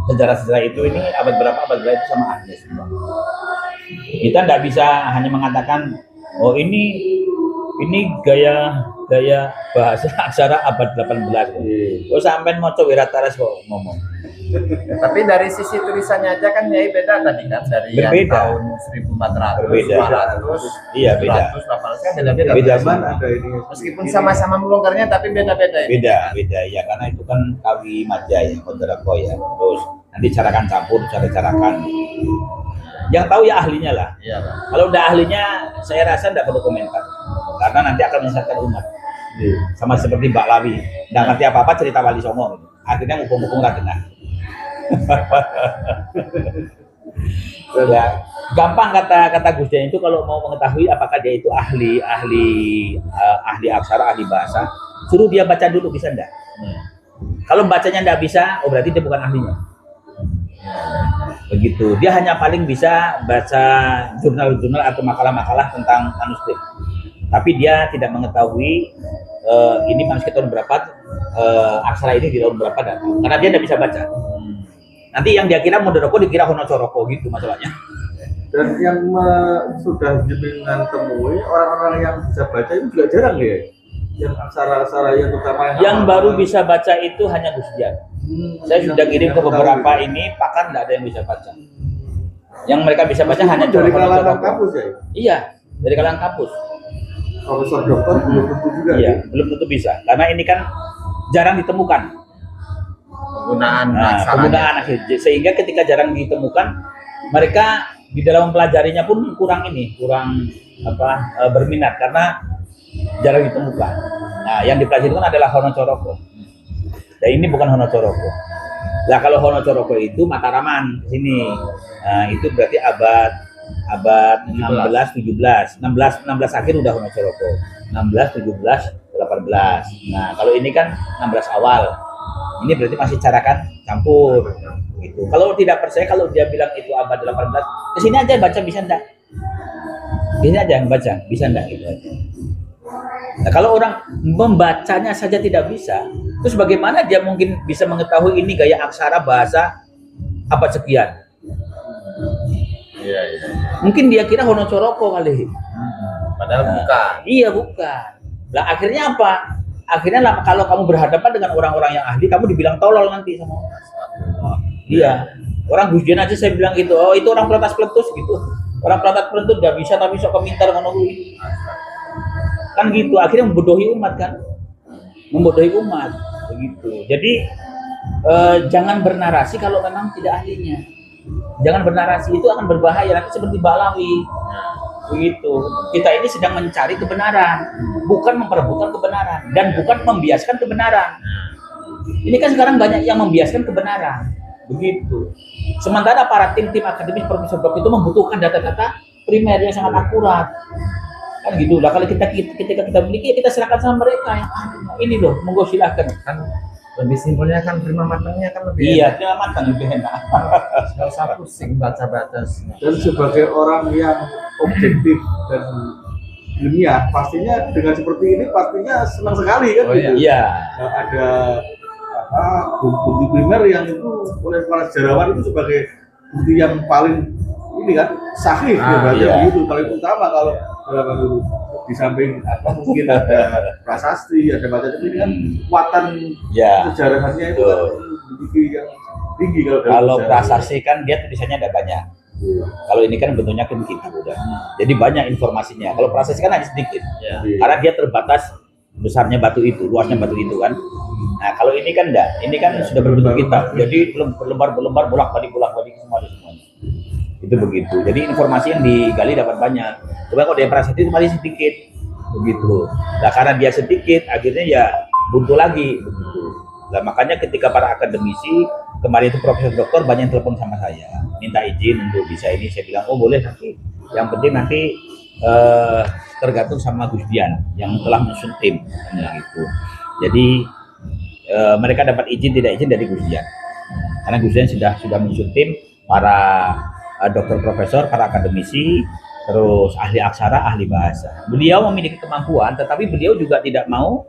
Speaker 2: Sejarah-sejarah itu ini abad berapa itu sama ahlinya semua. Kita nggak bisa hanya mengatakan oh ini gaya bahasa aksara abad 18. Oh sampai mau Wirataras kok ngomong.
Speaker 4: Tapi dari sisi tulisannya aja kan ya beda tadi kan dari yang
Speaker 2: Berbeda.
Speaker 4: tahun 1400,
Speaker 2: Berbeda.
Speaker 4: 500,
Speaker 2: Iya, beda.
Speaker 4: 800 kan beda-beda.
Speaker 2: Beda
Speaker 3: Zaman
Speaker 2: semua.
Speaker 3: ada ini
Speaker 4: Meskipun sama-sama melonggarnya tapi beda-beda ya.
Speaker 2: Beda ya, karena itu kan kawi maja ya, kontrako ya. Terus nanti carakan campur, carakan. Yang tahu ya ahlinya lah.
Speaker 4: Iya, Pak.
Speaker 2: Kalau udah ahlinya, saya rasa tidak perlu komentar, karena nanti akan menyesatkan umat. Sama seperti Mbak Lawi, nggak ngerti apa-apa cerita Wali Songo, akhirnya ngupung-ngupung ragenah. Ya, gampang kata Gus Jan itu kalau mau mengetahui apakah dia itu ahli aksara, ahli bahasa, suruh dia baca dulu, bisa enggak? Kalau bacanya enggak bisa, oh berarti dia bukan ahlinya. Begitu. Dia hanya paling bisa baca jurnal-jurnal atau makalah-makalah tentang manuskrip. Tapi dia tidak mengetahui ini manuskrip tahun berapa, aksara ini di tahun berapa datang. Karena dia tidak bisa baca. Nanti yang dia kira Modoroko dikira Honocoroko gitu masalahnya.
Speaker 3: dan yang sudah jenengan temui orang-orang yang bisa baca itu juga jarang ya, yang aksara-aksara yang terutama
Speaker 2: Yang baru bisa baca itu hanya Gus Jan. Saya sudah kirim ke beberapa ini, pakar tidak ada yang bisa baca. Yang mereka bisa baca hanya
Speaker 3: dari kalangan
Speaker 2: Honocoroko.
Speaker 3: kampus ya,
Speaker 2: Iya, dari kalangan kampus.
Speaker 3: profesor dokter belum tentu juga
Speaker 2: Iya,
Speaker 3: ya.
Speaker 2: belum tentu bisa. Karena ini kan jarang ditemukan.
Speaker 4: Penggunaan aksaranya.
Speaker 2: Penggunaan akhir. Sehingga ketika jarang ditemukan, mereka di dalam mempelajarinya pun kurang berminat karena jarang ditemukan. Nah, yang dipelajari kan adalah Honocoroko. Dan ini bukan Honocoroko. Nah, kalau Honocoroko itu Mataraman di sini. Nah, itu berarti abad 16, 17, 16 akhir udah Honocoroko. 16, 17, 18. Nah, kalau ini kan 16 awal. Ini berarti masih carakan campur. Gitu. Kalau tidak percaya, kalau dia bilang itu abad 18, kesini aja baca bisa enggak? Ini aja yang baca, bisa enggak gitu aja. Nah, kalau orang membacanya saja tidak bisa, terus bagaimana dia mungkin bisa mengetahui ini gaya aksara bahasa abad sekian?
Speaker 4: Iya.
Speaker 2: Mungkin dia kira Honocoroko kali.
Speaker 4: Padahal bukan.
Speaker 2: Iya, bukan. Lah akhirnya apa? Akhirnya kalau kamu berhadapan dengan orang-orang yang ahli, kamu dibilang tolol nanti sama orang. Iya. Orang Gus Jan aja saya bilang gitu. Oh, itu orang peletas peletus gitu. Orang peletas peletus udah bisa tapi sok kemintar ngono kuwi. Kan gitu. Akhirnya membodohi umat kan. Membodohi umat begitu. Jadi jangan bernarasi kalau memang tidak ahlinya. Jangan bernarasi, itu akan berbahaya nanti seperti Balawi. Begitu. Kita ini sedang mencari kebenaran, bukan memperebutkan kebenaran dan bukan membiaskan kebenaran. Ini kan sekarang banyak yang membiaskan kebenaran. Begitu. Sementara para tim-tim akademis Profesor Dok itu membutuhkan data-data primer yang sangat akurat. Kan gitu. Lah kalau ketika kita miliki, kita serahkan sama mereka yang ini loh, monggo silakan.
Speaker 4: Kan lebih simpelnya kan prima matangnya kan lebih
Speaker 2: Iya, dia matang lebih enak.
Speaker 4: nggak usah pusing baca-baca.
Speaker 3: Dan sebagai orang yang objektif dan ilmiah, pastinya dengan seperti ini pastinya senang sekali kan.
Speaker 4: Oh, iya.
Speaker 2: Iya.
Speaker 3: Ada bukti primer yang itu oleh para sejarawan itu sebagai bukti yang paling ini kan sahih ya, berarti
Speaker 2: iya.
Speaker 3: begitu paling utama kalau itu di samping mungkin ada prasasti, ada baca ini kan kekuatan
Speaker 2: Ya.
Speaker 3: sejarahnya itu kan tinggi yang tinggi kalau dalam
Speaker 2: Kalau
Speaker 3: sejarah.
Speaker 2: prasasti kan dia tulisannya ada banyak. Kalau ini kan bentuknya kan kitab udah. Jadi banyak informasinya. Kalau prasasti kan hanya sedikit.
Speaker 4: Ya.
Speaker 2: Karena dia terbatas besarnya batu itu, luasnya batu itu kan. Nah, kalau ini kan enggak. Ini kan sudah berbentuk kitab. Jadi berlembar-berlembar bolak-balik semua ada semuanya. Itu begitu. Jadi informasi yang digali dapat banyak. Coba kalau dia prasasti itu masih sedikit. Begitu. Nah, karena dia sedikit akhirnya ya buntu lagi begitu. Nah, makanya ketika para akademisi kemarin itu profesor doktor banyak yang telepon sama saya, minta izin untuk bisa ini. Saya bilang, oh boleh nanti. Yang penting nanti tergantung sama Gus Dian yang telah menyusun tim, gitu. Jadi mereka dapat izin tidak izin dari Gus Dian, karena Gus Dian sudah menyusun tim para dokter profesor, para akademisi, terus ahli aksara, ahli bahasa. Beliau memiliki kemampuan, tetapi beliau juga tidak mau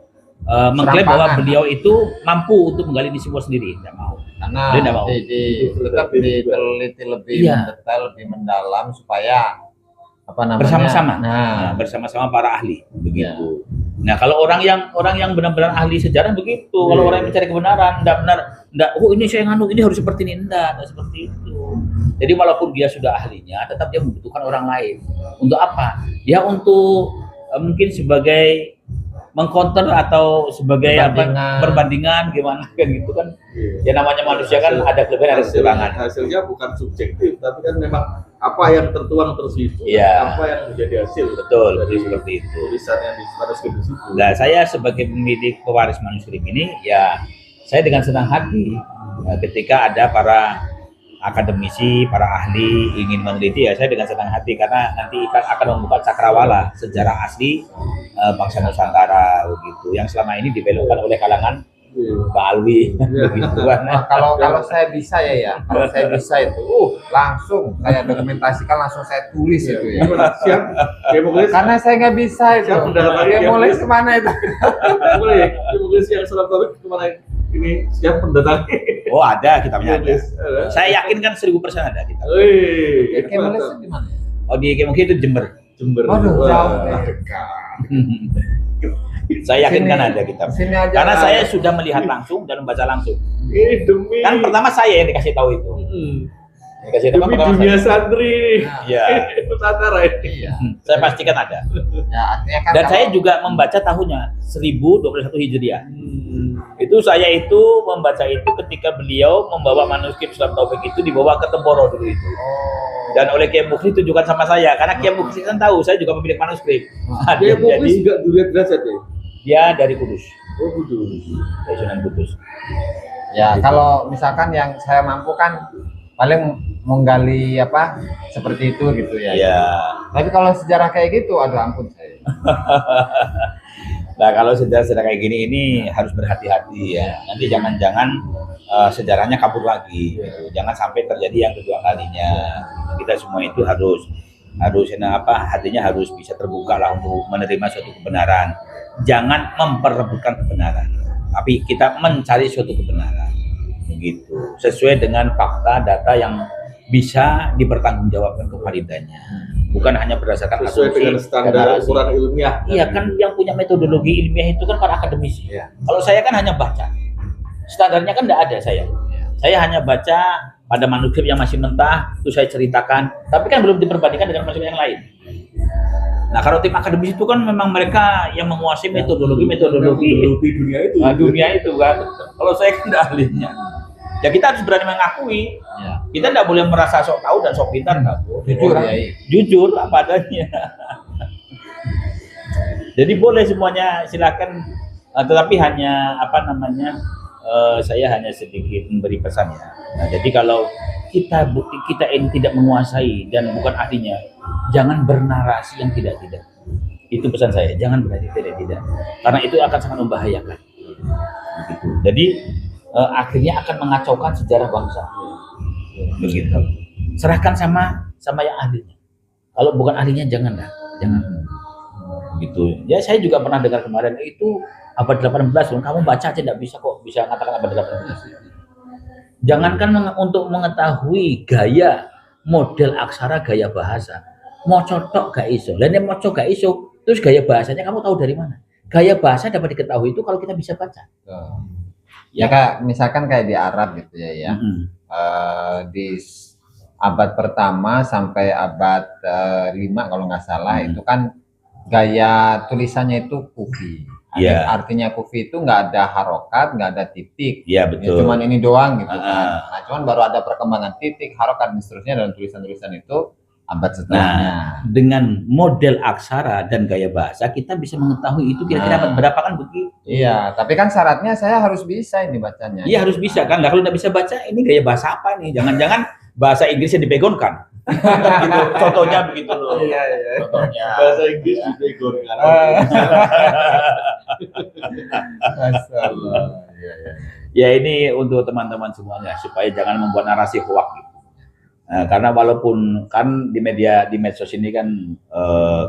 Speaker 2: mengklaim bahwa beliau itu mampu untuk menggali di semua sendiri, tidak mau.
Speaker 4: Karena
Speaker 2: Dia tidak mau.
Speaker 4: tetap diteliti lebih mendetail, lebih mendalam supaya apa namanya
Speaker 2: Bersama-sama.
Speaker 4: Nah,
Speaker 2: Bersama-sama para ahli begitu. Nah, kalau orang yang benar-benar ahli sejarah begitu, kalau orang yang mencari kebenaran, enggak, oh ini saya nganu, ini harus seperti ini, enggak seperti itu. Jadi walaupun dia sudah ahlinya, tetap dia membutuhkan orang lain. Untuk apa? Ya untuk mungkin sebagai mengcounter atau sebagai perbandingan gimana kan gitu kan. Ya namanya manusia kan ada kelebihan ada kekurangan.
Speaker 3: Hasilnya bukan subjektif, tapi kan memang apa yang tertuang tersitu,
Speaker 2: Iya.
Speaker 3: apa yang menjadi hasil.
Speaker 2: Betul,
Speaker 3: dari
Speaker 2: seperti itu.
Speaker 3: tulisan yang di manuskrip di situ.
Speaker 2: Nah, saya sebagai pemilik pewaris manuskrip ini, ya saya dengan senang hati ketika ada para akademisi, para ahli ingin meneliti, ya saya dengan senang hati karena nanti akan membuka cakrawala sejarah asli bangsa Nusantara begitu, yang selama ini dibelokkan oleh kalangan Pak Alwi begitu kan.
Speaker 4: Nah, kalau saya bisa kalau saya bisa itu langsung saya dokumentasikan, langsung saya tulis itu ya.
Speaker 3: Siap, Gemogelis.
Speaker 4: Karena saya nggak bisa itu.
Speaker 3: Siap, mendalam
Speaker 4: Dia mulai kemana itu?
Speaker 3: Boleh, Gemogelis yang surat topik kemana ini siap mendatangi.
Speaker 2: Oh ada, kitabnya ada.
Speaker 3: Gemogelis, ada.
Speaker 2: Saya yakin kan 1000% ada kitab.
Speaker 3: Wih,
Speaker 4: Kayak mulai di mana?
Speaker 2: Oh di mungkin itu Jember.
Speaker 3: Jember.
Speaker 4: Waduh,
Speaker 3: Wah.
Speaker 4: jauh.
Speaker 2: Saya yakin
Speaker 4: Sini-
Speaker 2: kan ada kitab.
Speaker 4: Sini aja.
Speaker 2: Karena
Speaker 4: lah.
Speaker 2: saya sudah melihat langsung dan membaca langsung.
Speaker 3: Ini demi
Speaker 2: Kan pertama saya yang dikasih tahu itu. Dikasih tahu
Speaker 3: demi
Speaker 2: pertama
Speaker 3: dunia
Speaker 2: saya.
Speaker 3: santri.
Speaker 2: Iya.
Speaker 3: Nusantara ini.
Speaker 4: Iya.
Speaker 2: Saya pastikan ada.
Speaker 4: Ya, artinya kan
Speaker 2: Dan
Speaker 4: kalau-
Speaker 2: saya juga membaca tahunnya 1021 Hijriah. Itu saya itu membaca itu ketika beliau membawa manuskrip Surat Taufik itu dibawa ke Temporo dulu itu. Dan oleh Kiai Muklis tunjukkan sama saya karena Kiai Muklis kan tahu saya juga pemilik manuskrip.
Speaker 3: Gemogelis
Speaker 2: Jadi
Speaker 3: juga durian derajat ya.
Speaker 2: dia dari Kudus,
Speaker 3: Oh, Kudus.
Speaker 2: dari Sunan Kudus.
Speaker 4: Ya, kalau misalkan yang saya mampu kan paling menggali apa seperti itu gitu ya.
Speaker 2: Iya.
Speaker 4: Tapi kalau sejarah kayak gitu, aduh ampun saya.
Speaker 2: Nah kalau sejarah kayak gini ini harus berhati-hati ya. Nanti jangan-jangan sejarahnya kabur lagi. Gitu. Jangan sampai terjadi yang kedua kalinya. Kita semua itu harus hatinya harus bisa terbuka lah untuk menerima suatu kebenaran. Jangan memperebutkan kebenaran, tapi kita mencari suatu kebenaran. Begitu. Sesuai dengan fakta data yang bisa dipertanggungjawabkan kevalidannya. Bukan hanya berdasarkan
Speaker 3: Sesuai dengan
Speaker 2: asumsi
Speaker 3: standar
Speaker 2: generasi.
Speaker 3: ukuran ilmiah.
Speaker 2: Iya kan yang punya metodologi ilmiah itu kan para akademisi.
Speaker 4: Iya.
Speaker 2: Kalau saya kan hanya baca. Standarnya kan tidak ada saya. Saya hanya baca pada manuskrip yang masih mentah, itu saya ceritakan. Tapi kan belum diperbandingkan dengan manuskrip yang lain. Nah kalau tim akademis itu kan memang mereka yang menguasai metodologi
Speaker 3: Di dunia itu.
Speaker 2: dunia itu kan. Kalau saya kan tidak ahlinya. Ya kita harus berani mengakui.
Speaker 4: Ya.
Speaker 2: Kita tidak boleh merasa sok tahu dan sok pintar, nggak boleh.
Speaker 4: Jujur
Speaker 2: Orang-
Speaker 4: ya, iya.
Speaker 2: Jujur apa adanya. Jadi boleh semuanya silakan, tetapi hanya saya hanya sedikit memberi pesan ya. Nah, jadi kalau kita ini tidak menguasai dan bukan ahlinya, jangan bernarasi yang tidak-tidak. Itu pesan saya, jangan berarti tidak-tidak, karena itu akan sangat membahayakan. Begitu. Jadi akhirnya akan mengacaukan sejarah bangsa. Begitu. Serahkan sama yang ahlinya. Kalau bukan ahlinya jangan. gitu. Ya saya juga pernah dengar kemarin itu abad 18 loh. Kamu baca aja tidak bisa kok bisa katakan abad 18. Jangankan untuk mengetahui gaya model aksara, gaya bahasa, mau cocok gak iso. Dan yang mau gak iso, terus gaya bahasanya kamu tahu dari mana? Gaya bahasa dapat diketahui itu kalau kita bisa baca.
Speaker 4: Ya kak, misalkan kayak di Arab gitu ya. Di abad pertama sampai abad 5 kalau nggak salah itu kan gaya tulisannya itu kufi. Artinya kufi itu nggak ada harokat, nggak ada titik.
Speaker 2: Iya betul.
Speaker 4: Ya, cuman ini doang gitu kan. Nah, cuman baru ada perkembangan titik, harokat dan seterusnya dalam tulisan-tulisan itu abad setelahnya.
Speaker 2: Nah, dengan model aksara dan gaya bahasa kita bisa mengetahui itu kira-kira abad berapa kan begitu.
Speaker 4: Iya, tapi kan syaratnya saya harus bisa ini bacanya.
Speaker 2: Iya harus bisa kan. Nah, kalau nggak bisa baca ini gaya bahasa apa nih? Jangan-jangan bahasa Inggris yang dipegonkan. Gitu. Contohnya begitu loh.
Speaker 4: Iya.
Speaker 2: Contohnya.
Speaker 3: Bahasa Inggris dipegonkan.
Speaker 4: Masalah.
Speaker 2: Ya ini untuk teman-teman semuanya supaya jangan membuat narasi hoak gitu. Nah, karena walaupun kan di medsos ini kan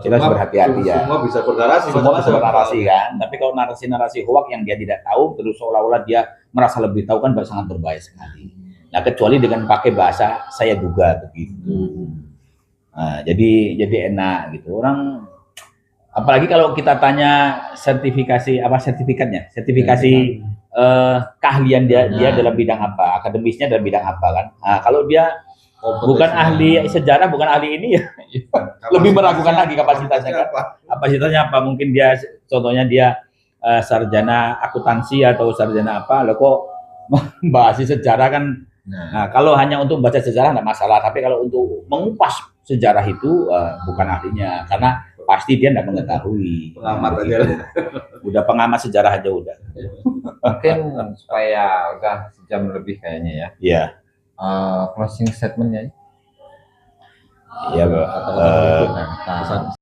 Speaker 2: kita harus berhati-hati ya.
Speaker 3: Semua bisa bernarasi.
Speaker 2: Semua bisa bernarasi kan. Tapi kalau narasi-narasi hoak yang dia tidak tahu terus seolah-olah dia merasa lebih tahu kan sangat berbahaya sekali. Nah kecuali dengan pakai bahasa saya duga begitu. Nah, jadi enak gitu orang. Apalagi kalau kita tanya sertifikasi keahlian dia dalam bidang apa, akademisnya dalam bidang apa kan. Nah, kalau dia bukan ahli sejarah, bukan ahli ini ya lebih meragukan lagi kapasitasnya kan. Kapasitasnya apa? Mungkin dia contohnya dia sarjana akuntansi atau sarjana apa, lo kok bahas sejarah kan. Nah, kalau hanya untuk baca sejarah nggak masalah, tapi kalau untuk mengupas sejarah itu bukan ahlinya karena pasti dia nggak mengetahui.
Speaker 3: Pengamat aja.
Speaker 2: Udah pengamat sejarah aja udah.
Speaker 4: Mungkin supaya udah sejam lebih kayaknya ya.
Speaker 2: Iya.
Speaker 4: Closing statementnya.
Speaker 2: Iya,
Speaker 4: Kata-kata berikut, nah,